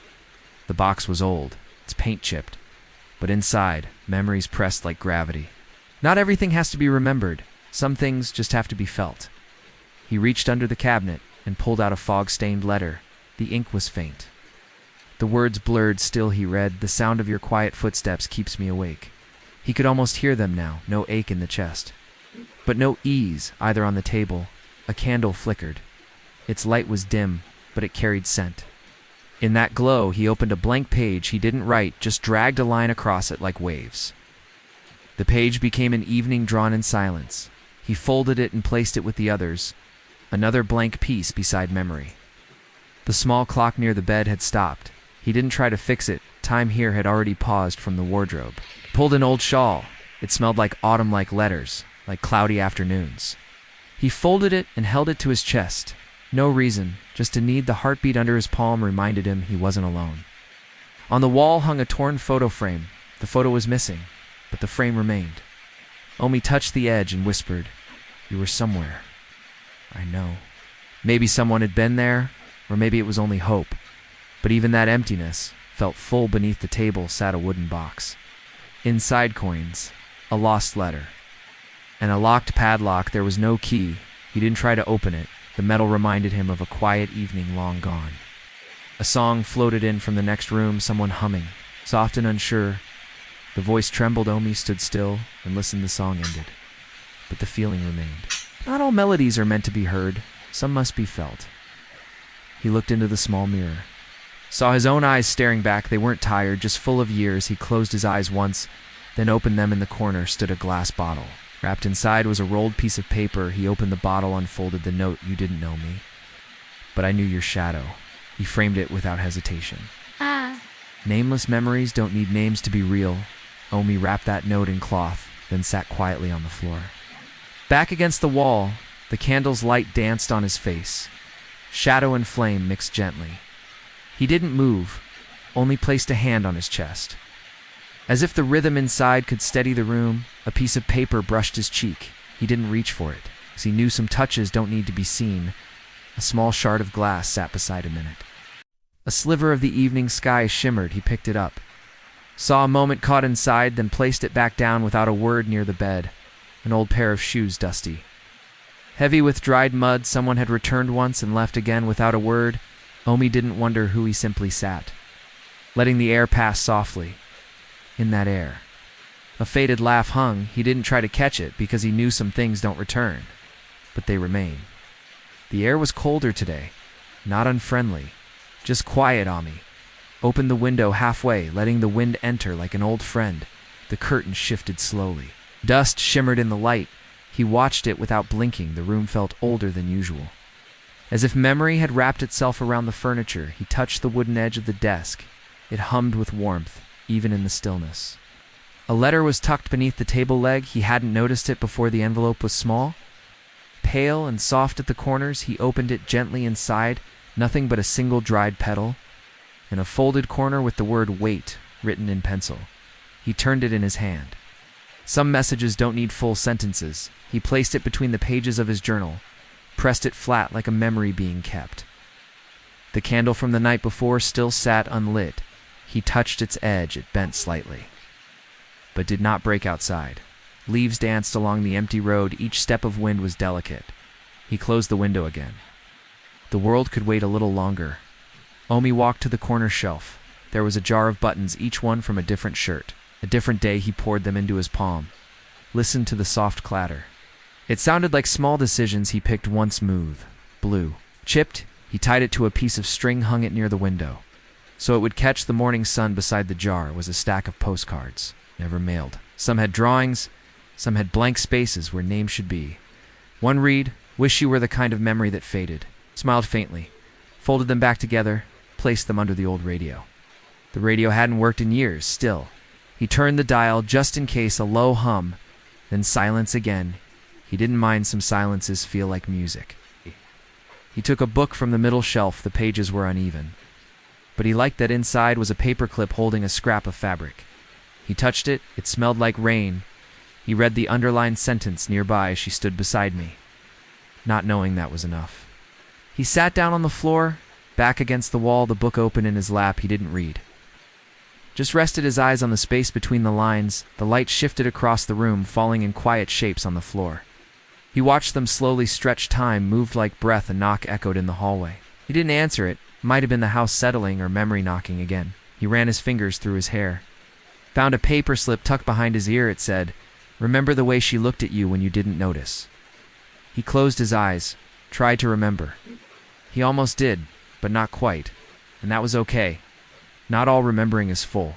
The box was old, its paint chipped, but inside, memories pressed like gravity. Not everything has to be remembered. Some things just have to be felt. He reached under the cabinet and pulled out a fog-stained letter. The ink was faint. The words blurred. Still, he read, the sound of your quiet footsteps keeps me awake. He could almost hear them now, no ache in the chest. But no ease either on the table. A candle flickered. Its light was dim, but it carried scent. In that glow, he opened a blank page. He didn't write, just dragged a line across it like waves. The page became an evening drawn in silence. He folded it and placed it with the others. Another blank piece beside memory. The small clock near the bed had stopped. He didn't try to fix it. Time here had already paused from the wardrobe. Pulled an old shawl. It smelled like autumn, like letters, like cloudy afternoons. He folded it and held it to his chest. No reason, just a need. The heartbeat under his palm reminded him he wasn't alone. On the wall hung a torn photo frame. The photo was missing, but the frame remained. Omi touched the edge and whispered, "You were somewhere." "I know." Maybe someone had been there, or maybe it was only hope. But even that emptiness felt full. Beneath the table sat a wooden box. Inside, coins, a lost letter, and a locked padlock. There was no key. He didn't try to open it. The metal reminded him of a quiet evening long gone. A song floated in from the next room, someone humming, soft and unsure. The voice trembled. Omi stood still and listened. The song ended, but the feeling remained. Not all melodies are meant to be heard. Some must be felt. He looked into the small mirror. Saw his own eyes staring back. They weren't tired, just full of years. He closed his eyes once, then opened them. In the corner stood a glass bottle. Wrapped inside was a rolled piece of paper. He opened the bottle, unfolded the note. You didn't know me, but I knew your shadow. He framed it without hesitation. Nameless memories don't need names to be real. Omi wrapped that note in cloth, then sat quietly on the floor. Back against the wall, the candle's light danced on his face. Shadow and flame mixed gently. He didn't move, only placed a hand on his chest. As if the rhythm inside could steady the room, a piece of paper brushed his cheek. He didn't reach for it, because he knew some touches don't need to be seen. A small shard of glass sat beside him in it. A sliver of the evening sky shimmered. He picked it up. Saw a moment caught inside, then placed it back down without a word near the bed. An old pair of shoes, dusty. Heavy with dried mud, someone had returned once and left again without a word. Omi didn't wonder who. He simply sat, letting the air pass softly. In that air, a faded laugh hung. He didn't try to catch it because he knew some things don't return, but they remain. The air was colder today, not unfriendly, just quiet. Omi opened the window halfway, letting the wind enter like an old friend. The curtain shifted slowly. Dust shimmered in the light. He watched it without blinking. The room felt older than usual. As if memory had wrapped itself around the furniture, he touched the wooden edge of the desk. It hummed with warmth, even in the stillness. A letter was tucked beneath the table leg. He hadn't noticed it before. The envelope was small, pale and soft at the corners. He opened it gently. Inside, nothing but a single dried petal, and a folded corner with the word "wait" written in pencil. He turned it in his hand. Some messages don't need full sentences. He placed it between the pages of his journal, pressed it flat like a memory being kept. The candle from the night before still sat unlit. He touched its edge. It bent slightly, but did not break outside. Leaves danced along the empty road. Each step of wind was delicate. He closed the window again. The world could wait a little longer. Omi walked to the corner shelf. There was a jar of buttons, each one from a different shirt. A different day. He poured them into his palm. Listened to the soft clatter. It sounded like small decisions. He picked one smooth, blue, chipped. He tied it to a piece of string, hung it near the window, so it would catch the morning sun. Beside the jar was a stack of postcards, never mailed. Some had drawings, some had blank spaces where names should be. One read, "Wish you were the kind of memory that faded." Smiled faintly, folded them back together, placed them under the old radio. The radio hadn't worked in years. Still, he turned the dial just in case. A low hum, then silence again. He didn't mind. Some silences feel like music. He took a book from the middle shelf. The pages were uneven, but he liked that inside was a paperclip holding a scrap of fabric. He touched it. It smelled like rain. He read the underlined sentence nearby. "She stood beside me," not knowing that was enough. He sat down on the floor, back against the wall, the book open in his lap. He didn't read, just rested his eyes on the space between the lines. The light shifted across the room, falling in quiet shapes on the floor. He watched them slowly stretch. Time moved like breath. A knock echoed in the hallway. He didn't answer it. Might have been the house settling or memory knocking again. He ran his fingers through his hair. Found a paper slip tucked behind his ear. It said, "Remember the way she looked at you when you didn't notice." He closed his eyes, tried to remember. He almost did, but not quite, and that was okay. Not all remembering is full.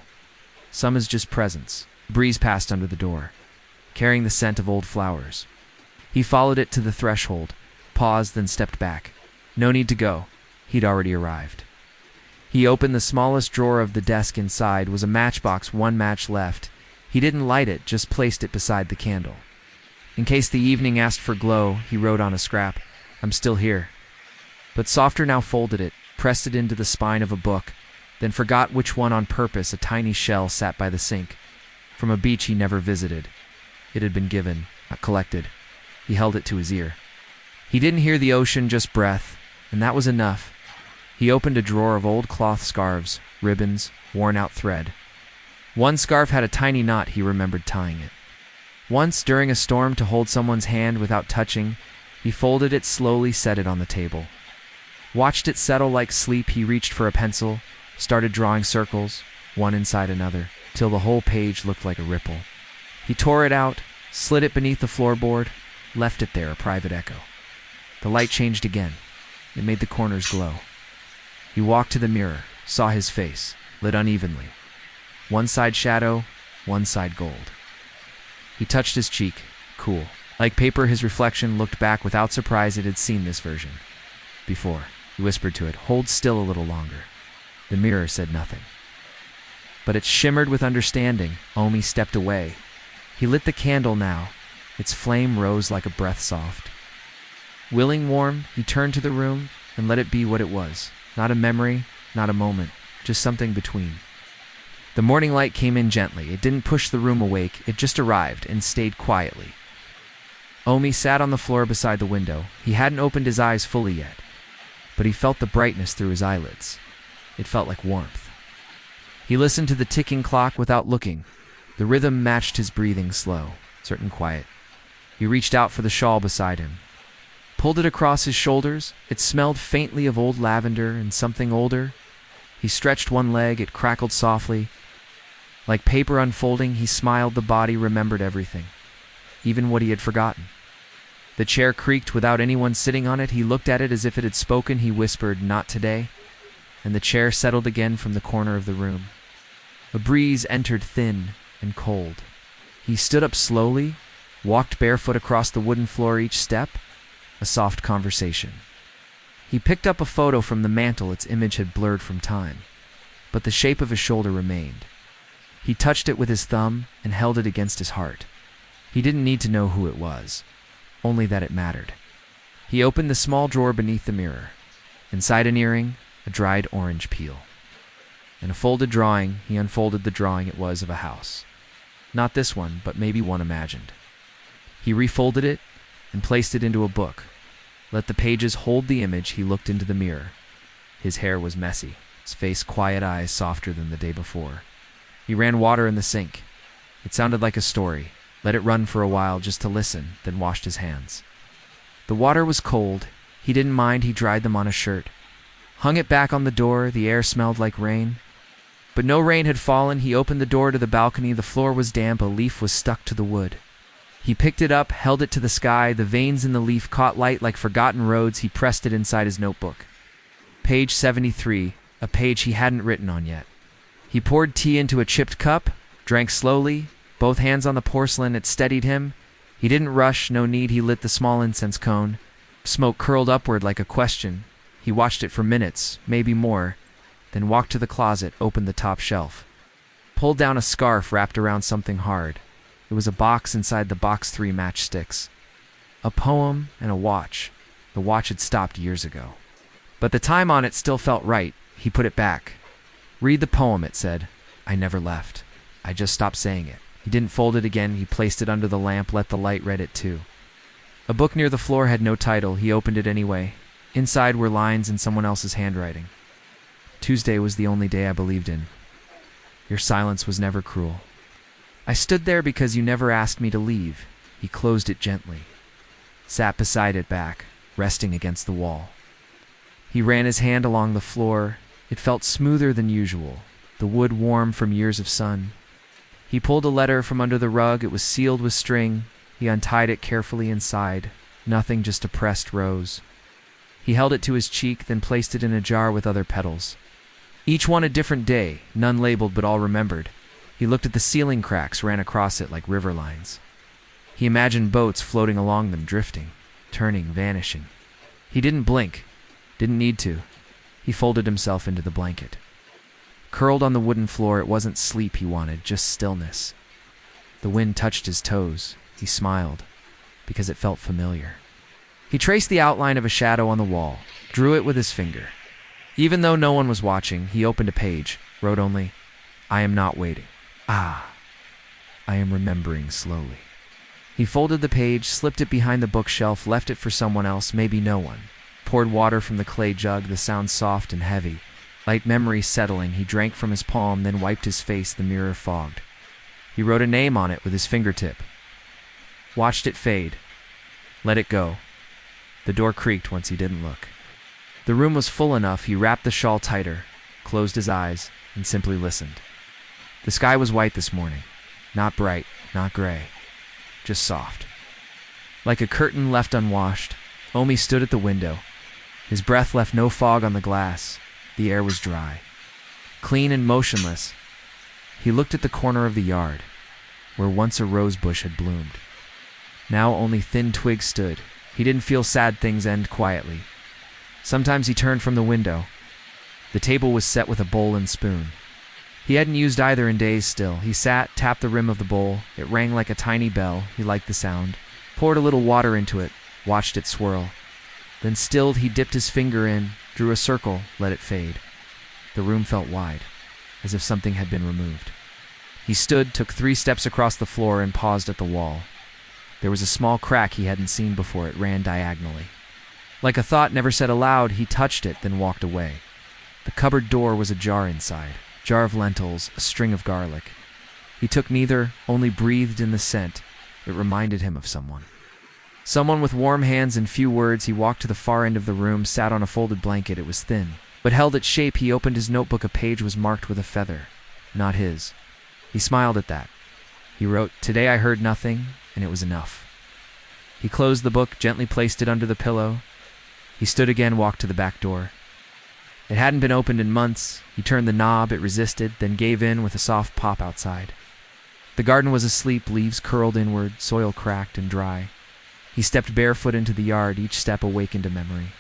Some is just presence. A breeze passed under the door, carrying the scent of old flowers. He followed it to the threshold, paused, then stepped back. No need to go. He'd already arrived. He opened the smallest drawer of the desk. Inside was a matchbox, one match left. He didn't light it, just placed it beside the candle. In case the evening asked for glow, he wrote on a scrap, "I'm still here." But softer now, folded it, pressed it into the spine of a book, then forgot which one on purpose. A tiny shell sat by the sink, from a beach he never visited. It had been given, not collected. He held it to his ear. He didn't hear the ocean, just breath, and that was enough. He opened a drawer of old cloth scarves, ribbons, worn-out thread. One scarf had a tiny knot. He remembered tying it once during a storm to hold someone's hand without touching. He folded it slowly, set it on the table. Watched it settle like sleep. He reached for a pencil, started drawing circles, one inside another, till the whole page looked like a ripple. He tore it out, slid it beneath the floorboard, left it there, a private echo. The light changed again. It made the corners glow. He walked to the mirror, saw his face, lit unevenly. One side shadow, one side gold. He touched his cheek, cool. Like paper, his reflection looked back without surprise. It had seen this version before. He whispered to it, "Hold still a little longer." The mirror said nothing. but it shimmered with understanding. Omi stepped away. He lit the candle now. Its flame rose like a breath soft. Willing warm, he turned to the room and let it be what it was. Not a memory, not a moment, just something between. The morning light came in gently. It didn't push the room awake, it just arrived and stayed quietly. Omi sat on the floor beside the window. He hadn't opened his eyes fully yet, but he felt the brightness through his eyelids. It felt like warmth. He listened to the ticking clock without looking. The rhythm matched his breathing, slow, certain quiet. He reached out for the shawl beside him, pulled it across his shoulders. It smelled faintly of old lavender and something older. He stretched one leg. It crackled softly. Like paper unfolding, he smiled. The body remembered everything, even what he had forgotten. The chair creaked without anyone sitting on it. He looked at it as if it had spoken. He whispered, "Not today," and the chair settled again from the corner of the room. A breeze entered, thin and cold. He stood up slowly, walked barefoot across the wooden floor. Each step, a soft conversation. He picked up a photo from the mantel. Its image had blurred from time, but the shape of his shoulder remained. He touched it with his thumb and held it against his heart. He didn't need to know who it was, only that it mattered. He opened the small drawer beneath the mirror. Inside an earring, a dried orange peel. In a folded drawing, he unfolded the drawing. It was of a house. Not this one, but maybe one imagined. He refolded it and placed it into a book. Let the pages hold the image. He looked into the mirror. His hair was messy, his face quiet, eyes softer than the day before. He ran water in the sink. It sounded like a story. Let it run for a while just to listen, then washed his hands. The water was cold. He didn't mind. He dried them on a shirt. Hung it back on the door. The air smelled like rain. But no rain had fallen. He opened the door to the balcony. The floor was damp. A leaf was stuck to the wood. He picked it up, held it to the sky. The veins in the leaf caught light like forgotten roads. He pressed it inside his notebook. Page 73, a page he hadn't written on yet. He poured tea into a chipped cup, drank slowly, both hands on the porcelain. It steadied him. He didn't rush, no need. He lit the small incense cone. Smoke curled upward like a question. He watched it for minutes, maybe more, then walked to the closet, opened the top shelf. Pulled down a scarf wrapped around something hard. It was a box. Inside the box, 3 matchsticks. A poem and a watch. The watch had stopped years ago, but the time on it still felt right. He put it back. "Read the poem," it said. "I never left. I just stopped saying it." He didn't fold it again. He placed it under the lamp, let the light read it too. A book near the floor had no title. He opened it anyway. Inside were lines in someone else's handwriting. "Tuesday was the only day I believed in. Your silence was never cruel. I stood there because you never asked me to leave." He closed it gently, sat beside it back, resting against the wall. He ran his hand along the floor. It felt smoother than usual, the wood warm from years of sun. He pulled a letter from under the rug. It was sealed with string. He untied it carefully inside. Nothing, just a pressed rose. He held it to his cheek, then placed it in a jar with other petals. Each one a different day, none labeled but all remembered. He looked at the ceiling cracks, ran across it like river lines. He imagined boats floating along them, drifting, turning, vanishing. He didn't blink, didn't need to. He folded himself into the blanket. Curled on the wooden floor, it wasn't sleep he wanted, just stillness. The wind touched his toes. He smiled, because it felt familiar. He traced the outline of a shadow on the wall, drew it with his finger. Even though no one was watching, he opened a page, wrote only, "I am not waiting. I am remembering slowly." He folded the page, slipped it behind the bookshelf, left it for someone else, maybe no one. Poured water from the clay jug, the sound soft and heavy. Light memory settling, he drank from his palm, then wiped his face. The mirror fogged. He wrote a name on it with his fingertip. Watched it fade. Let it go. The door creaked once he didn't look. The room was full enough. He wrapped the shawl tighter, closed his eyes, and simply listened. The sky was white this morning. Not bright, not gray. Just soft. Like a curtain left unwashed, Omi stood at the window. His breath left no fog on the glass. The air was dry, clean and motionless. He looked at the corner of the yard, where once a rose bush had bloomed. Now only thin twigs stood. He didn't feel sad things end quietly. Sometimes he turned from the window. The table was set with a bowl and spoon. He hadn't used either in days still. He sat, tapped the rim of the bowl. It rang like a tiny bell. He liked the sound. Poured a little water into it, watched it swirl. Then stilled, he dipped his finger in, drew a circle, let it fade. The room felt wide, as if something had been removed. He stood, took 3 steps across the floor, and paused at the wall. There was a small crack he hadn't seen before. It ran diagonally. Like a thought never said aloud, he touched it, then walked away. The cupboard door was ajar inside. Jar of lentils, a string of garlic. He took neither, only breathed in the scent. It reminded him of someone. Someone with warm hands and few words. He walked to the far end of the room, sat on a folded blanket. It was thin, but held its shape. He opened his notebook. A page was marked with a feather. Not his. He smiled at that. He wrote, "Today I heard nothing, and it was enough." He closed the book, gently placed it under the pillow. He stood again, walked to the back door. It hadn't been opened in months. He turned the knob, it resisted, then gave in with a soft pop outside. The garden was asleep, leaves curled inward, soil cracked and dry. He stepped barefoot into the yard, each step awakened a memory.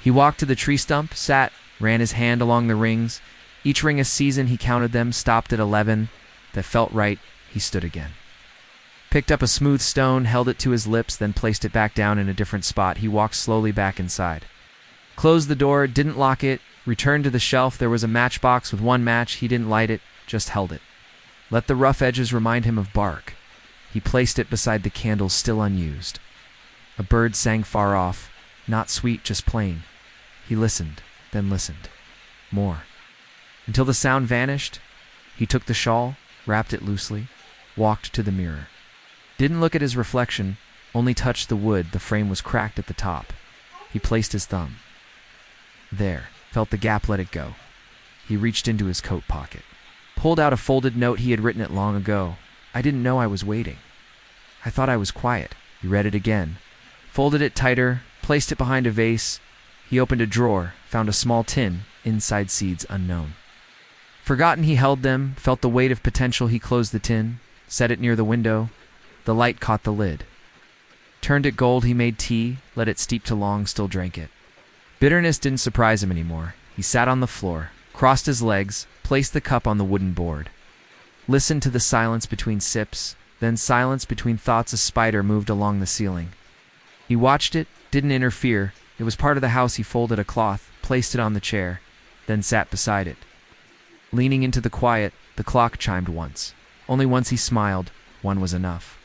He walked to the tree stump, sat, ran his hand along the rings. Each ring a season, he counted them, stopped at 11. That felt right, he stood again. Picked up a smooth stone, held it to his lips, then placed it back down in a different spot. He walked slowly back inside. Closed the door, didn't lock it, returned to the shelf. There was a matchbox with 1 match. He didn't light it, just held it. Let the rough edges remind him of bark. He placed it beside the candle, still unused. A bird sang far off, not sweet, just plain. He listened, then listened. More. Until the sound vanished, he took the shawl, wrapped it loosely, walked to the mirror. Didn't look at his reflection, only touched the wood. The frame was cracked at the top. He placed his thumb. There, felt the gap, let it go. He reached into his coat pocket. Pulled out a folded note. He had written it long ago. "I didn't know I was waiting. I thought I was quiet." He read it again. Folded it tighter, placed it behind a vase. He opened a drawer, found a small tin, inside seeds unknown. Forgotten he held them, felt the weight of potential. He closed the tin, set it near the window. The light caught the lid. Turned it gold. He made tea, let it steep too long, still drank it. Bitterness didn't surprise him anymore. He sat on the floor, crossed his legs, placed the cup on the wooden board. Listened to the silence between sips, then silence between thoughts. A spider moved along the ceiling. He watched it, didn't interfere. It was part of the house. He folded a cloth, placed it on the chair, then sat beside it. Leaning into the quiet, the clock chimed once. Only once. He smiled. One was enough.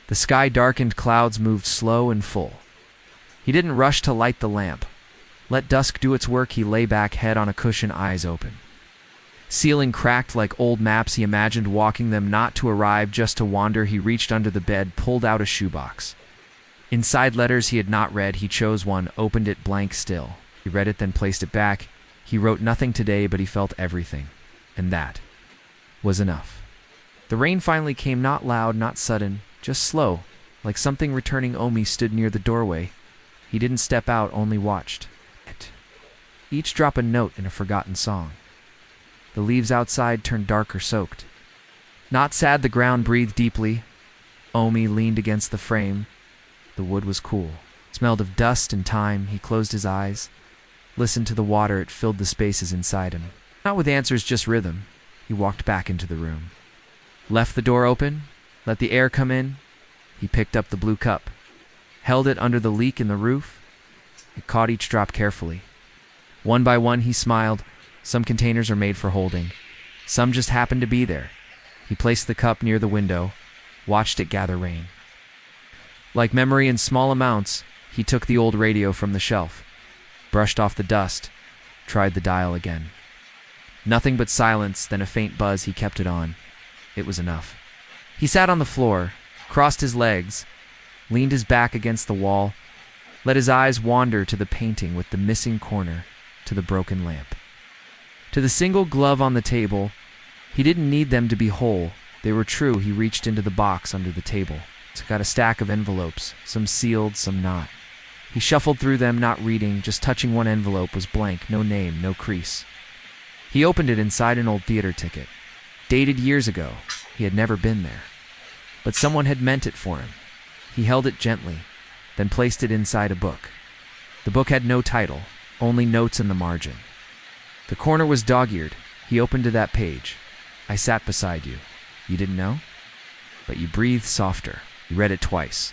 The sky darkened, clouds moved slow and full. He didn't rush to light the lamp. Let dusk do its work. He lay back, head on a cushion, eyes open. Ceiling cracked like old maps. He imagined walking them, not to arrive, just to wander. He reached under the bed, pulled out a shoebox. Inside, letters he had not read. He chose one, opened it, blank still. He read it, then placed it back. He wrote nothing today, but he felt everything. And that was enough. The rain finally came, not loud, not sudden, just slow, like something returning. Omi stood near the doorway. He didn't step out, only watched. Each drop a note in a forgotten song. The leaves outside turned darker, soaked. Not sad, the ground breathed deeply. Omi leaned against the frame. The wood was cool. Smelled of dust and time. He closed his eyes. Listened to the water. It filled the spaces inside him. Not with answers, just rhythm. He walked back into the room. Left the door open. Let the air come in. He picked up the blue cup. Held it under the leak in the roof. It caught each drop carefully. One by one he smiled. Some containers are made for holding. Some just happened to be there. He placed the cup near the window, watched it gather rain. Like memory in small amounts, he took the old radio from the shelf, brushed off the dust, tried the dial again. Nothing but silence, then a faint buzz. He kept it on. It was enough. He sat on the floor, crossed his legs, leaned his back against the wall, let his eyes wander to the painting with the missing corner, to the broken lamp, to the single glove on the table. He didn't need them to be whole. They were true. He reached into the box under the table, took out a stack of envelopes, some sealed, some not. He shuffled through them, not reading, just touching. One envelope was blank, no name, no crease. He opened it. Inside, an old theater ticket, dated years ago. He had never been there, but someone had meant it for him. He held it gently, then placed it inside a book. The book had no title, only notes in the margin. The corner was dog-eared. He opened to that page. I sat beside you. You didn't know? But you breathed softer. He read it twice.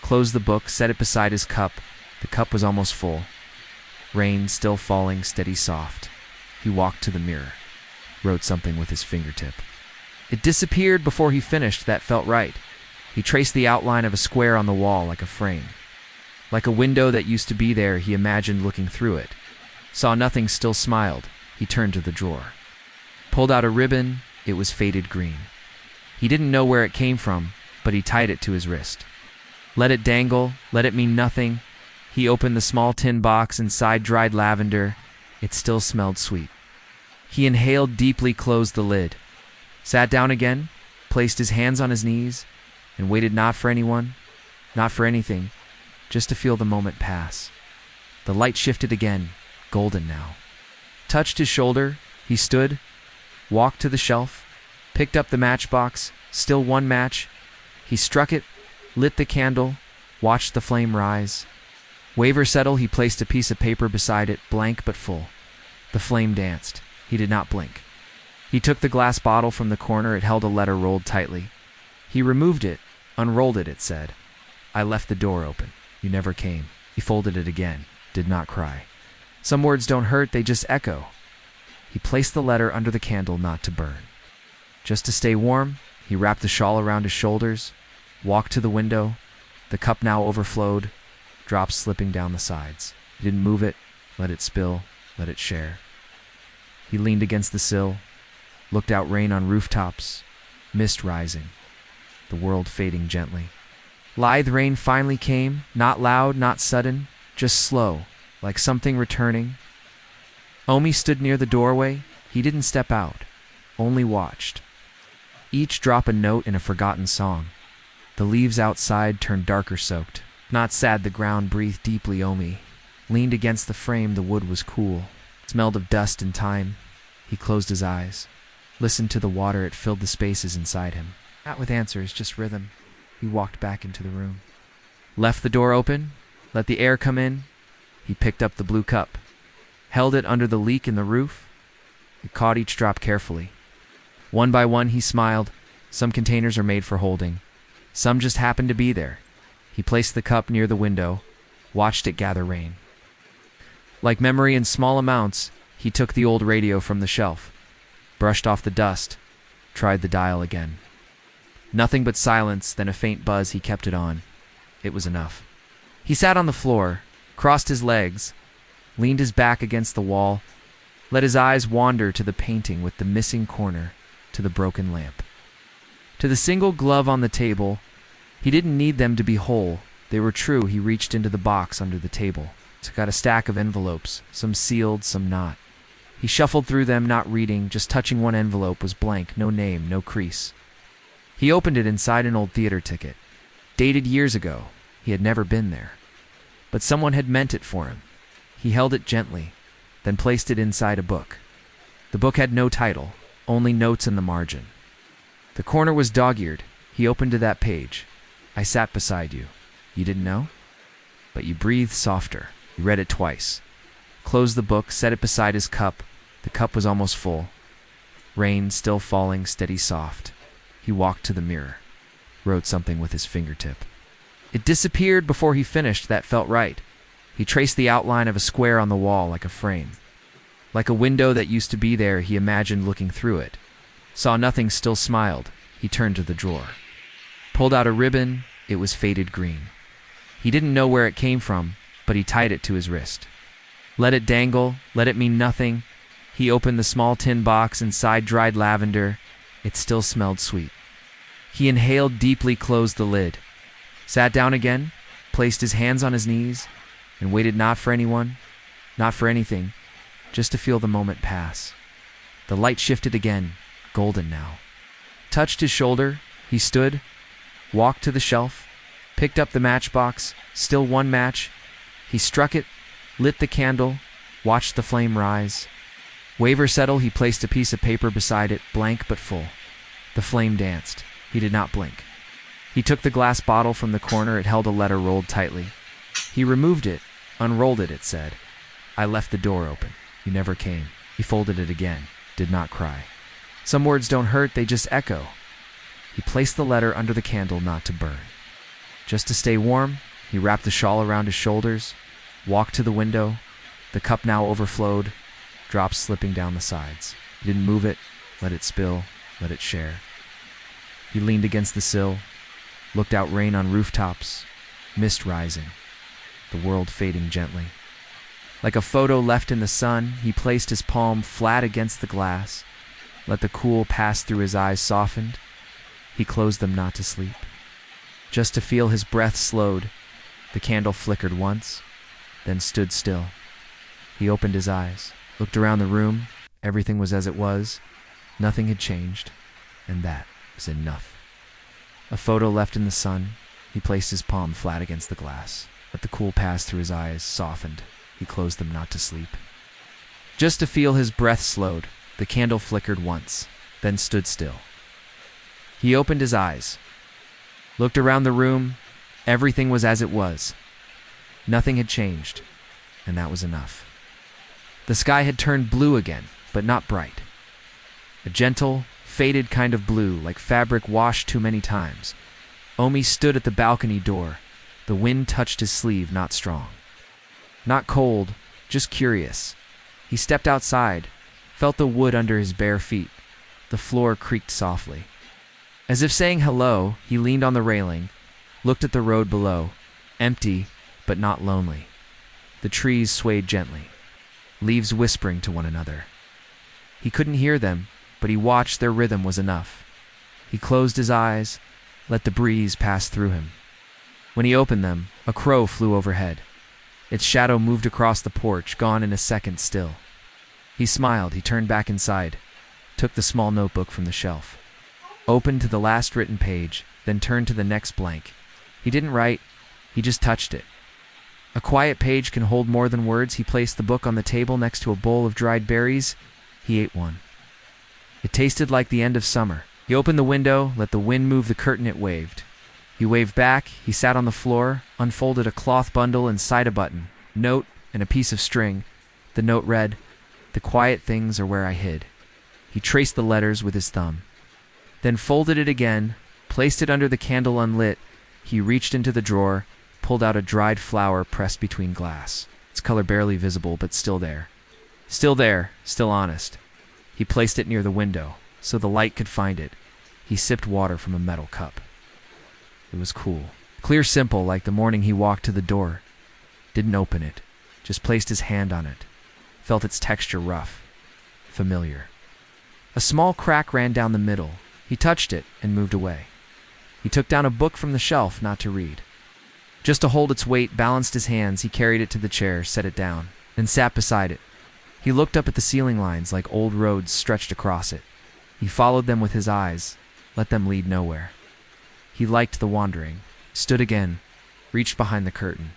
Closed the book, set it beside his cup. The cup was almost full. Rain still falling, steady soft. He walked to the mirror. Wrote something with his fingertip. It disappeared before he finished. That felt right. He traced the outline of a square on the wall like a frame. Like a window that used to be there, he imagined looking through it. Saw nothing, still smiled. He turned to the drawer. Pulled out a ribbon. It was faded green. He didn't know where it came from, but he tied it to his wrist. Let it dangle, let it mean nothing. He opened the small tin box, inside dried lavender. It still smelled sweet. He inhaled deeply, closed the lid. Sat down again, placed his hands on his knees, and waited not for anyone, not for anything, just to feel the moment pass. The light shifted again, golden now. Touched his shoulder, he stood, walked to the shelf, picked up the matchbox, still one match. He struck it, lit the candle, watched the flame rise. Waver settle, he placed a piece of paper beside it, blank but full. The flame danced. He did not blink. He took the glass bottle from the corner. It held a letter rolled tightly. He removed it, unrolled it. It said, I left the door open. You never came. He folded it again, did not cry. Some words don't hurt, they just echo. He placed the letter under the candle, not to burn. Just to stay warm, he wrapped the shawl around his shoulders, walked to the window. The cup now overflowed, drops slipping down the sides. He didn't move it, let it spill, let it share. He leaned against the sill, looked out, rain on rooftops, mist rising, the world fading gently. Lithe rain finally came, not loud, not sudden, just slow, like something returning. Omi stood near the doorway. He didn't step out, only watched. Each drop a note in a forgotten song. The leaves outside turned darker, soaked. Not sad, the ground breathed deeply. Omi leaned against the frame. The wood was cool, smelled of dust and time. He closed his eyes, listened to the water. It filled the spaces inside him. Not with answers, just rhythm. He walked back into the room. Left the door open, let the air come in. He picked up the blue cup, held it under the leak in the roof. He caught each drop carefully. One by one he smiled. Some containers are made for holding. Some just happened to be there. He placed the cup near the window, watched it gather rain. Like memory in small amounts, he took the old radio from the shelf, brushed off the dust, tried the dial again. Nothing but silence, then a faint buzz. He kept it on. It was enough. He sat on the floor, crossed his legs, leaned his back against the wall, let his eyes wander to the painting with the missing corner, to the broken lamp, to the single glove on the table. He didn't need them to be whole. They were true. He reached into the box under the table, took out a stack of envelopes, some sealed, some not. He shuffled through them, not reading, just touching. One envelope was blank, no name, no crease. He opened it. Inside, an old theater ticket, dated years ago. He had never been there, but someone had meant it for him. He held it gently, then placed it inside a book. The book had no title, only notes in the margin. The corner was dog-eared. He opened to that page. I sat beside you. You didn't know? But you breathed softer. He read it twice. Closed the book, set it beside his cup. The cup was almost full. Rain still falling, steady soft. He walked to the mirror, wrote something with his fingertip. It disappeared before he finished. That felt right. He traced the outline of a square on the wall like a frame. Like a window that used to be there, he imagined looking through it. Saw nothing, still smiled. He turned to the drawer. Pulled out a ribbon. It was faded green. He didn't know where it came from, but he tied it to his wrist. Let it dangle, let it mean nothing. He opened the small tin box. Inside, dried lavender. It still smelled sweet. He inhaled deeply, closed the lid. Sat down again, placed his hands on his knees, and waited not for anyone, not for anything, just to feel the moment pass. The light shifted again, golden now. Touched his shoulder. He stood, walked to the shelf, picked up the matchbox, still one match. He struck it, lit the candle, watched the flame rise. Waver settle, he placed a piece of paper beside it, blank but full. The flame danced. He did not blink. He took the glass bottle from the corner. It held a letter rolled tightly. He removed it, unrolled it. It said, I left the door open. You never came. He folded it again, did not cry. Some words don't hurt, they just echo. He placed the letter under the candle not to burn. Just to stay warm, he wrapped the shawl around his shoulders, walked to the window. The cup now overflowed, drops slipping down the sides. He didn't move it, let it spill, let it share. He leaned against the sill, looked out, rain on rooftops, mist rising, the world fading gently. Like a photo left in the sun, he placed his palm flat against the glass, let the cool pass through his eyes, softened. He closed them not to sleep. Just to feel his breath slowed, the candle flickered once, then stood still. He opened his eyes, looked around the room. Everything was as it was. Nothing had changed, and that was enough. A photo left in the sun. He placed his palm flat against the glass. Let the cool pass through his eyes, softened. He closed them not to sleep. Just to feel his breath slowed, the candle flickered once, then stood still. He opened his eyes, looked around the room. Everything was as it was. Nothing had changed, and that was enough. The sky had turned blue again, but not bright. A gentle, faded kind of blue, like fabric washed too many times. Omi stood at the balcony door. The wind touched his sleeve, not strong. Not cold, just curious. He stepped outside, felt the wood under his bare feet. The floor creaked softly. As if saying hello, he leaned on the railing, looked at the road below, empty, but not lonely. The trees swayed gently, leaves whispering to one another. He couldn't hear them, but he watched. Their rhythm was enough. He closed his eyes, let the breeze pass through him. When he opened them, a crow flew overhead. Its shadow moved across the porch, gone in a second still. He smiled. He turned back inside, took the small notebook from the shelf, opened to the last written page, then turned to the next blank. He didn't write, he just touched it. A quiet page can hold more than words. He placed the book on the table next to a bowl of dried berries. He ate one. It tasted like the end of summer. He opened the window, let the wind move the curtain. It waved. He waved back. He sat on the floor, unfolded a cloth bundle inside a button, note, and a piece of string. The note read, "The quiet things are where I hid." He traced the letters with his thumb, then folded it again, placed it under the candle unlit. He reached into the drawer, pulled out a dried flower pressed between glass. Its color barely visible, but still there. Still there, still honest. He placed it near the window, so the light could find it. He sipped water from a metal cup. It was cool. Clear, simple, like the morning he walked to the door. Didn't open it, just placed his hand on it. Felt its texture rough, familiar. A small crack ran down the middle. He touched it and moved away. He took down a book from the shelf, not to read. Just to hold its weight, balanced his hands. He carried it to the chair, set it down, then sat beside it. He looked up at the ceiling lines like old roads stretched across it. He followed them with his eyes, let them lead nowhere. He liked the wandering, stood again, reached behind the curtain.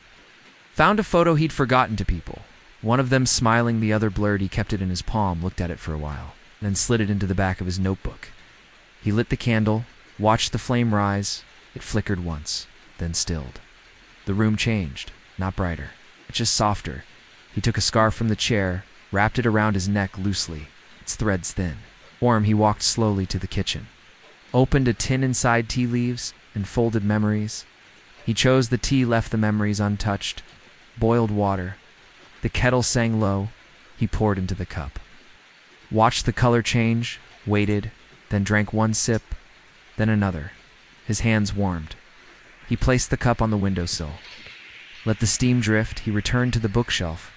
Found a photo he'd forgotten to people. One of them smiling, the other blurred. He kept it in his palm, looked at it for a while, then slid it into the back of his notebook. He lit the candle, watched the flame rise. It flickered once, then stilled. The room changed, not brighter, just softer. He took a scarf from the chair, wrapped it around his neck loosely, its threads thin. Warm, he walked slowly to the kitchen, opened a tin inside tea leaves and folded memories. He chose the tea, left the memories untouched. Boiled water. The kettle sang low. He poured into the cup. Watched the color change, waited, then drank one sip, then another. His hands warmed. He placed the cup on the windowsill. Let the steam drift. He returned to the bookshelf,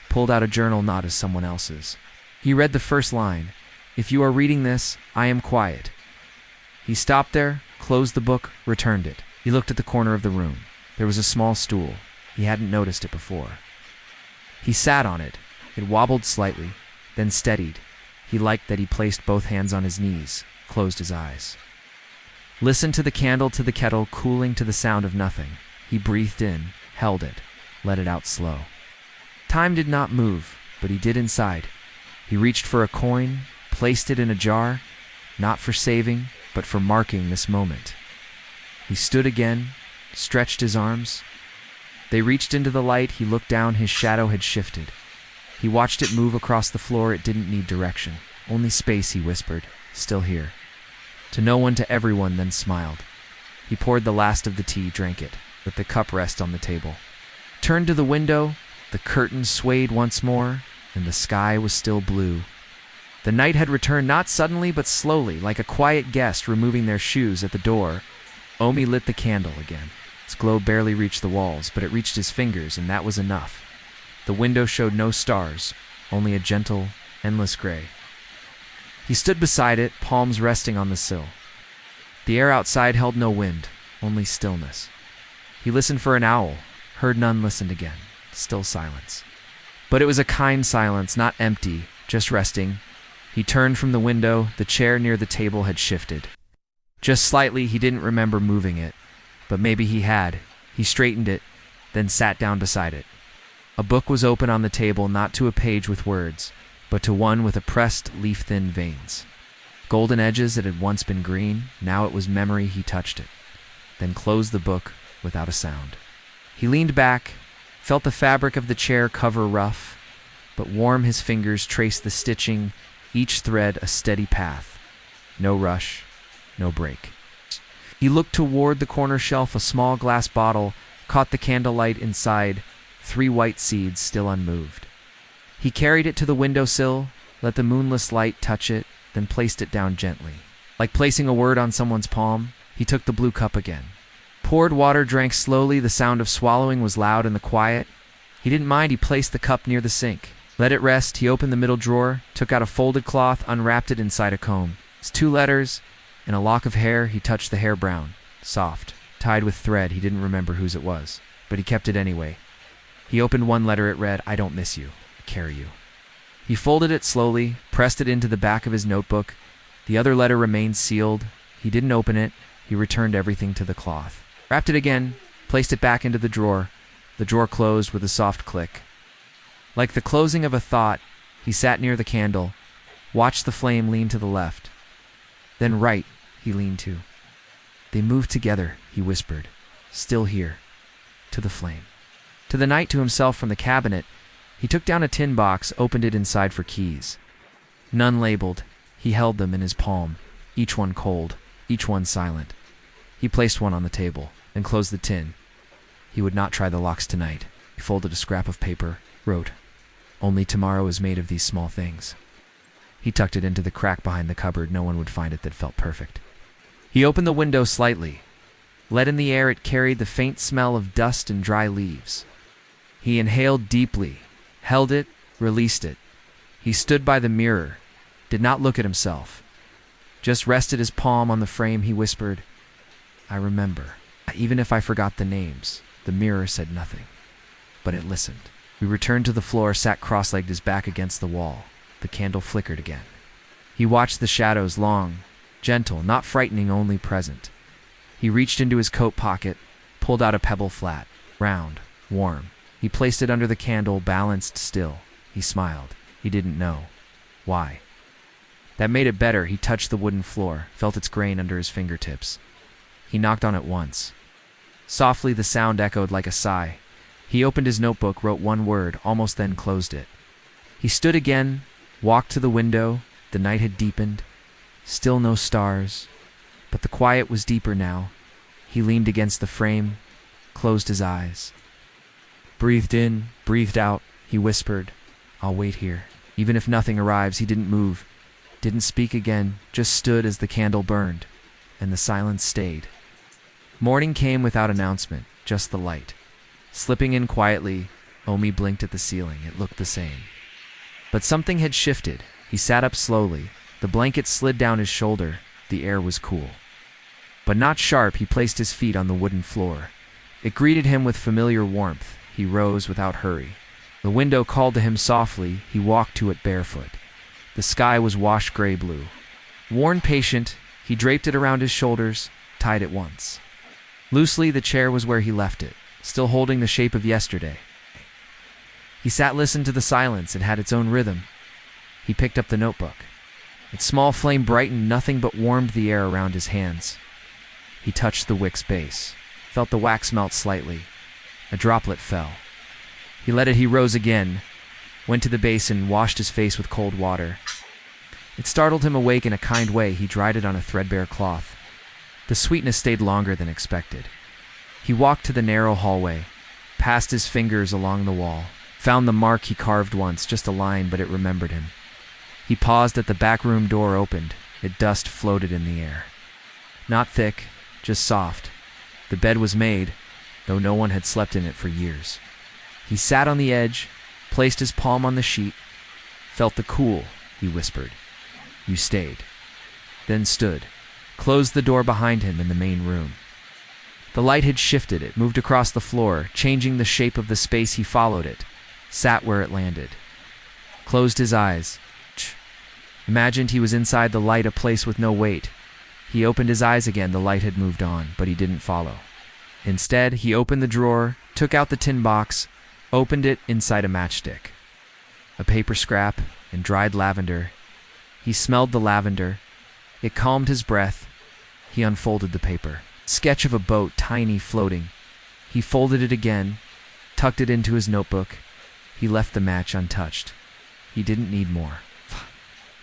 pulled out a journal not as someone else's. He read the first line, "If you are reading this, I am quiet." He stopped there, closed the book, returned it. He looked at the corner of the room. There was a small stool. He hadn't noticed it before. He sat on it. It wobbled slightly, then steadied. He liked that he placed both hands on his knees, closed his eyes. Listened to the candle, to the kettle, cooling to the sound of nothing. He breathed in, held it, let it out slow. Time did not move, but he did inside. He reached for a coin, placed it in a jar, not for saving, but for marking this moment. He stood again, stretched his arms. They reached into the light. He looked down. His shadow had shifted. He watched it move across the floor. It didn't need direction, only space. He whispered, still here. To no one, to everyone, then smiled. He poured the last of the tea, drank it, let the cup rest on the table. Turned to the window, the curtains swayed once more, and the sky was still blue. The night had returned, not suddenly but slowly, like a quiet guest removing their shoes at the door. Omi lit the candle again. Its glow barely reached the walls, but it reached his fingers, and that was enough. The window showed no stars, only a gentle, endless gray. He stood beside it, palms resting on the sill. The air outside held no wind, only stillness. He listened for an owl, heard none, listened again. Still silence. But it was a kind silence, not empty, just resting. He turned from the window. The chair near the table had shifted. Just slightly. He didn't remember moving it, but maybe he had. He straightened it, then sat down beside it. A book was open on the table, not to a page with words, but to one with oppressed, leaf-thin veins. Golden edges that had once been green, now it was memory. He touched it, then closed the book without a sound. He leaned back, felt the fabric of the chair cover rough, but warm. His fingers traced the stitching, each thread a steady path. No rush, no break. He looked toward the corner shelf, a small glass bottle, caught the candlelight inside, 3 white seeds still unmoved. He carried it to the windowsill, let the moonless light touch it, then placed it down gently. Like placing a word on someone's palm, he took the blue cup again. Poured water, drank slowly. The sound of swallowing was loud in the quiet. He didn't mind. He placed the cup near the sink. Let it rest. He opened the middle drawer, took out a folded cloth, unwrapped it inside a comb. It's 2 letters and a lock of hair. He touched the hair brown, soft, tied with thread. He didn't remember whose it was, but he kept it anyway. He opened one letter. It read, "I don't miss you. I carry you." He folded it slowly, pressed it into the back of his notebook. The other letter remained sealed. He didn't open it. He returned everything to the cloth. Wrapped it again, placed it back into the drawer. The drawer closed with a soft click. Like the closing of a thought, he sat near the candle, watched the flame lean to the left. Then right, he leaned to. They moved together, he whispered, still here, to the flame. To the night, to himself from the cabinet, he took down a tin box, opened it inside for keys. None labeled. He held them in his palm, each one cold, each one silent. He placed one on the table, then closed the tin. He would not try the locks tonight. He folded a scrap of paper, wrote, "Only tomorrow is made of these small things." He tucked it into the crack behind the cupboard. No one would find it. That felt perfect. He opened the window slightly. Let in the air. It carried the faint smell of dust and dry leaves. He inhaled deeply, held it, released it. He stood by the mirror, did not look at himself. Just rested his palm on the frame. He whispered, "I remember. Even if I forgot the names." The mirror said nothing, but it listened. We returned to the floor, sat cross-legged, his back against the wall. The candle flickered again. He watched the shadows, long, gentle, not frightening, only present. He reached into his coat pocket, pulled out a pebble flat, round, warm. He placed it under the candle, balanced still. He smiled. He didn't know why. That made it better. He touched the wooden floor, felt its grain under his fingertips. He knocked on it once. Softly, the sound echoed like a sigh. He opened his notebook, wrote one word, almost then closed it. He stood again, walked to the window. The night had deepened. Still no stars, but the quiet was deeper now. He leaned against the frame, closed his eyes. Breathed in, breathed out. He whispered, "I'll wait here." Even if nothing arrives, he didn't move, didn't speak again, just stood as the candle burned, and the silence stayed. Morning came without announcement, just the light. Slipping in quietly, Omi blinked at the ceiling. It looked the same. But something had shifted. He sat up slowly. The blanket slid down his shoulder. The air was cool, but not sharp. He placed his feet on the wooden floor. It greeted him with familiar warmth. He rose without hurry. The window called to him softly. He walked to it barefoot. The sky was washed gray-blue. Worn patient, he draped it around his shoulders, tied it once. Loosely, the chair was where he left it, still holding the shape of yesterday. He sat, listened to the silence. It had its own rhythm. He picked up the notebook. Its small flame brightened, nothing but warmed the air around his hands. He touched the wick's base, felt the wax melt slightly. A droplet fell. He let it. He rose again, went to the basin, washed his face with cold water. It startled him awake in a kind way. He dried it on a threadbare cloth. The sweetness stayed longer than expected. He walked to the narrow hallway, passed his fingers along the wall, found the mark he carved once, just a line, but it remembered him. He paused at the back room door opened. Dust floated in the air. Not thick, just soft. The bed was made, though no one had slept in it for years. He sat on the edge, placed his palm on the sheet, felt the cool, he whispered. You stayed. Then stood, closed the door behind him in the main room. The light had shifted. It moved across the floor, changing the shape of the space. He followed it, sat where it landed, closed his eyes. Imagined he was inside the light, a place with no weight. He opened his eyes again. The light had moved on, but he didn't follow. Instead, he opened the drawer, took out the tin box, opened it. Inside a matchstick, a paper scrap, and dried lavender. He smelled the lavender. It calmed his breath. He unfolded the paper. Sketch of a boat, tiny, floating. He folded it again, tucked it into his notebook. He left the match untouched. He didn't need more.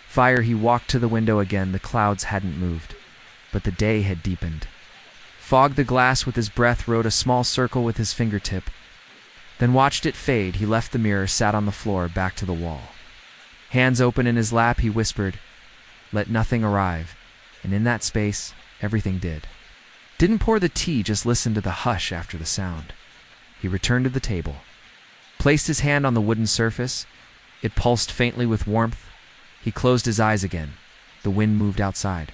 Fire. He walked to the window again. The clouds hadn't moved, but the day had deepened. Fogged the glass with his breath, wrote a small circle with his fingertip, then watched it fade. He left the mirror, sat on the floor, back to the wall. Hands open in his lap, he whispered, "Let nothing arrive." And in that space, everything did. Didn't pour the tea, just listened to the hush after the sound. He returned to the table, placed his hand on the wooden surface. It pulsed faintly with warmth. He closed his eyes again. The wind moved outside.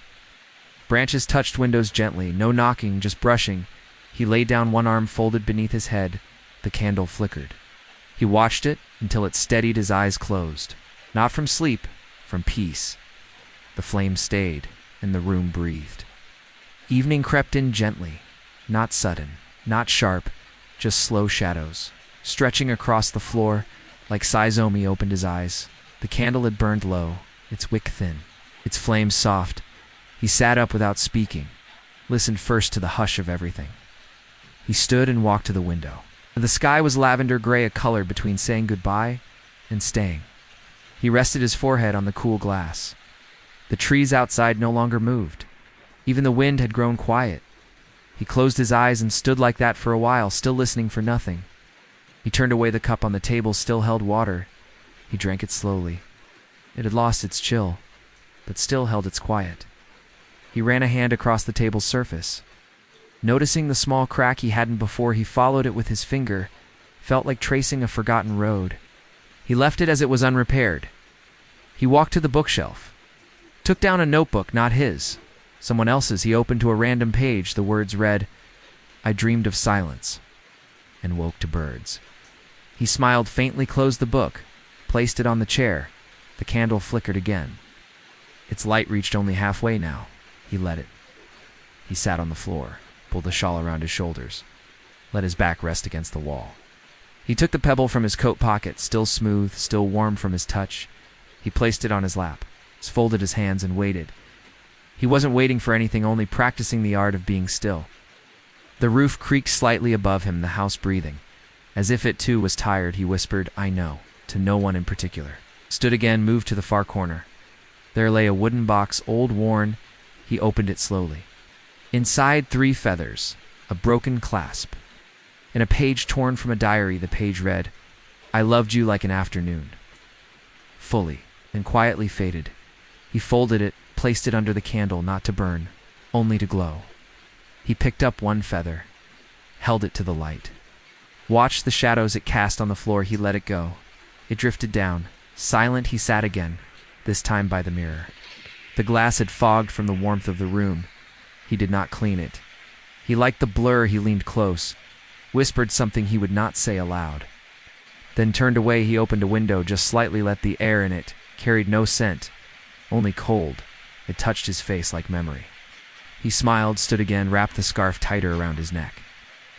Branches touched windows gently, no knocking, just brushing. He laid down, one arm folded beneath his head. The candle flickered. He watched it until it steadied. His eyes closed. Not from sleep, from peace. The flame stayed, and the room breathed. Evening crept in gently, not sudden, not sharp, just slow shadows, stretching across the floor. Like Silent Omi opened his eyes. The candle had burned low, its wick thin, its flame soft. He sat up without speaking, listened first to the hush of everything. He stood and walked to the window. The sky was lavender gray, a color between saying goodbye and staying. He rested his forehead on the cool glass. The trees outside no longer moved. Even the wind had grown quiet. He closed his eyes and stood like that for a while, still listening for nothing. He turned away. The cup on the table still held water. He drank it slowly. It had lost its chill, but still held its quiet. He ran a hand across the table's surface. Noticing the small crack he hadn't before, he followed it with his finger. Felt like tracing a forgotten road. He left it as it was, unrepaired. He walked to the bookshelf, took down a notebook, not his, someone else's. He opened to a random page. The words read, "I dreamed of silence and woke to birds." He smiled faintly, closed the book, placed it on the chair. The candle flickered again. Its light reached only halfway now. He let it. He sat on the floor, pulled the shawl around his shoulders, let his back rest against the wall. He took the pebble from his coat pocket, still smooth, still warm from his touch. He placed it on his lap, folded his hands, and waited. He wasn't waiting for anything, only practicing the art of being still. The roof creaked slightly above him, the house breathing. As if it too was tired, he whispered, "I know," to no one in particular. Stood again, moved to the far corner. There lay a wooden box, old, worn. He opened it slowly. Inside, 3 feathers, a broken clasp, and a page torn from a diary. The page read, "I loved you like an afternoon." Fully, and quietly faded. He folded it, placed it under the candle, not to burn, only to glow. He picked up one feather, held it to the light. Watched the shadows it cast on the floor. He let it go. It drifted down. Silent, he sat again, this time by the mirror. The glass had fogged from the warmth of the room. He did not clean it. He liked the blur. He leaned close, whispered something he would not say aloud. Then turned away. He opened a window just slightly, let the air in. It carried no scent, only cold. It touched his face like memory. He smiled, stood again, wrapped the scarf tighter around his neck.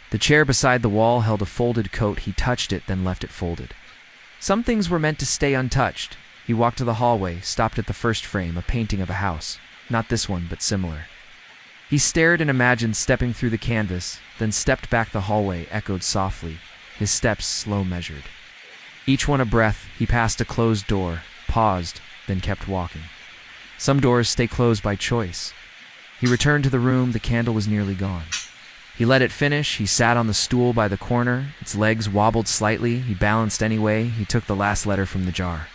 The chair beside the wall held a folded coat. He touched it, then left it folded. Some things were meant to stay untouched. He walked to the hallway, stopped at the first frame, a painting of a house. Not this one, but similar. He stared and imagined stepping through the canvas, then stepped back. The hallway echoed softly, his steps slow measured. Each one a breath. He passed a closed door, paused, then kept walking. Some doors stay closed by choice. He returned to the room. The candle was nearly gone. He let it finish. He sat on the stool by the corner. Its legs wobbled slightly. He balanced anyway. He took the last letter from the jar.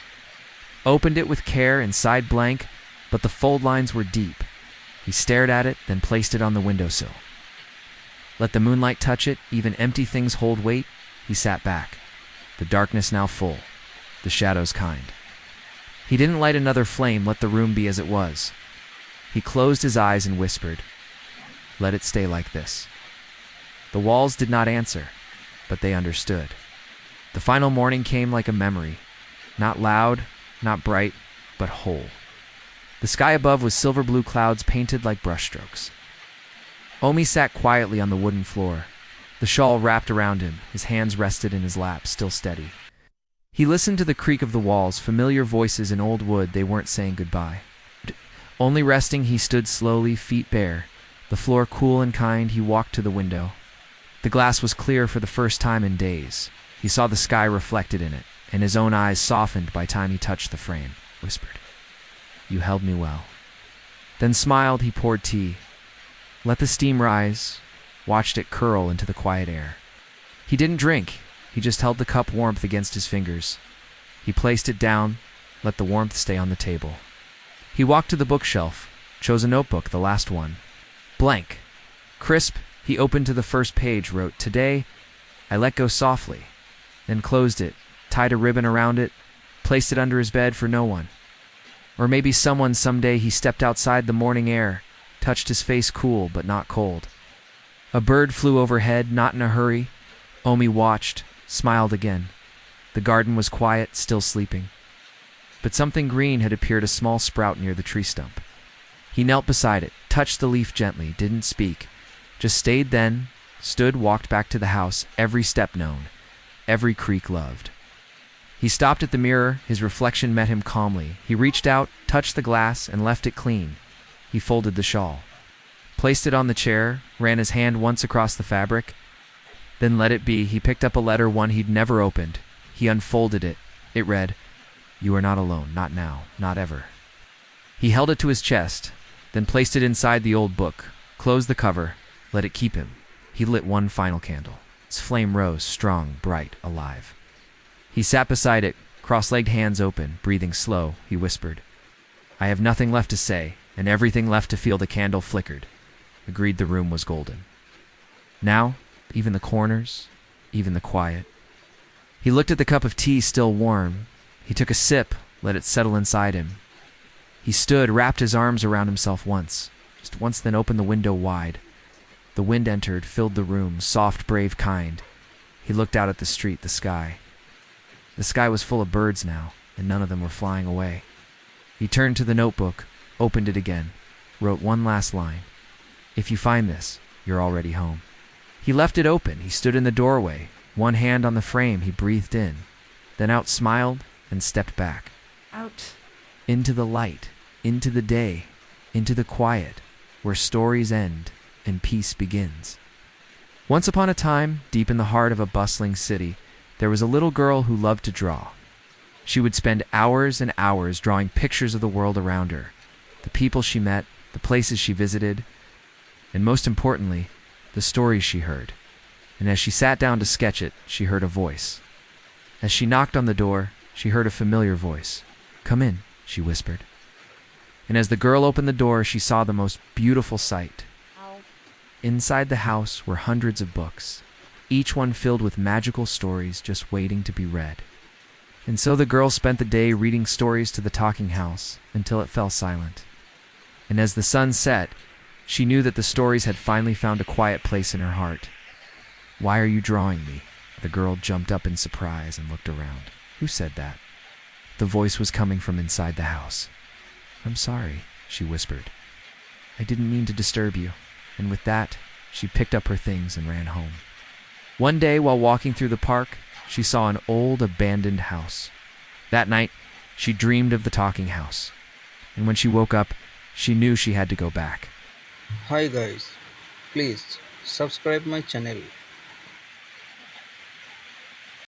Opened it with care, inside blank, but the fold lines were deep. He stared at it, then placed it on the windowsill. Let the moonlight touch it. Even empty things hold weight. He sat back. The darkness now full. The shadows kind. He didn't light another flame. Let the room be as it was. He closed his eyes and whispered, "Let it stay like this." The walls did not answer, but they understood. The final morning came like a memory. Not loud, not bright, but whole. The sky above was silver blue clouds painted like brushstrokes. Omi sat quietly on the wooden floor. The shawl wrapped around him. His hands rested in his lap, still steady. He listened to the creak of the walls, familiar voices in old wood. They weren't saying goodbye. Only resting, he stood slowly, feet bare. The floor cool and kind. He walked to the window. The glass was clear for the first time in days. He saw the sky reflected in it, and his own eyes softened by time he touched the frame. Whispered, "You held me well." Then smiled. He poured tea. Let the steam rise, watched it curl into the quiet air. He didn't drink. He just held the cup warmth against his fingers. He placed it down, let the warmth stay on the table. He walked to the bookshelf, chose a notebook, the last one. Blank. Crisp, he opened to the first page, wrote, "Today, I let go softly," then closed it, tied a ribbon around it, placed it under his bed for no one. Or maybe someone someday. He stepped outside the morning air, touched his face cool but not cold. A bird flew overhead, not in a hurry. Omi watched, smiled again. The garden was quiet, still sleeping. But something green had appeared, a small sprout near the tree stump. He knelt beside it, touched the leaf gently, didn't speak, just stayed then, stood, walked back to the house, every step known, every creak loved. He stopped at the mirror. His reflection met him calmly. He reached out, touched the glass, and left it clean. He folded the shawl, placed it on the chair, ran his hand once across the fabric, then let it be. He picked up a letter, one he'd never opened. He unfolded it. It read, "You are not alone, not now, not ever." He held it to his chest, then placed it inside the old book, closed the cover, let it keep him. He lit one final candle. Its flame rose, strong, bright, alive. He sat beside it, cross-legged, hands open, breathing slow. He whispered, "I have nothing left to say, and everything left to feel." The candle flickered. Agreed, the room was golden. Now, even the corners, even the quiet. He looked at the cup of tea, still warm. He took a sip, let it settle inside him. He stood, wrapped his arms around himself once, just once, then opened the window wide. The wind entered, filled the room, soft, brave, kind. He looked out at the street, the sky. The sky was full of birds now, and none of them were flying away. He turned to the notebook, opened it again, wrote one last line. "If you find this, you're already home." He left it open. He stood in the doorway, one hand on the frame. He breathed in, then out, smiled, and stepped back. Out. Into the light, into the day, into the quiet, where stories end and peace begins. Once upon a time, deep in the heart of a bustling city, there was a little girl who loved to draw. She would spend hours and hours drawing pictures of the world around her, the people she met, the places she visited, and most importantly, the stories she heard. And as she sat down to sketch it, she heard a voice. As she knocked on the door, she heard a familiar voice. "Come in," she whispered. And as the girl opened the door, she saw the most beautiful sight. Inside the house were hundreds of books, each one filled with magical stories just waiting to be read. And so the girl spent the day reading stories to the talking house until it fell silent. And as the sun set, she knew that the stories had finally found a quiet place in her heart. "Why are you drawing me?" The girl jumped up in surprise and looked around. Who said that? The voice was coming from inside the house. "I'm sorry," she whispered. "I didn't mean to disturb you." And with that, she picked up her things and ran home. One day, while walking through the park, she saw an old, abandoned house. That night, she dreamed of the talking house. And when she woke up, she knew she had to go back. Hi guys, please subscribe my channel.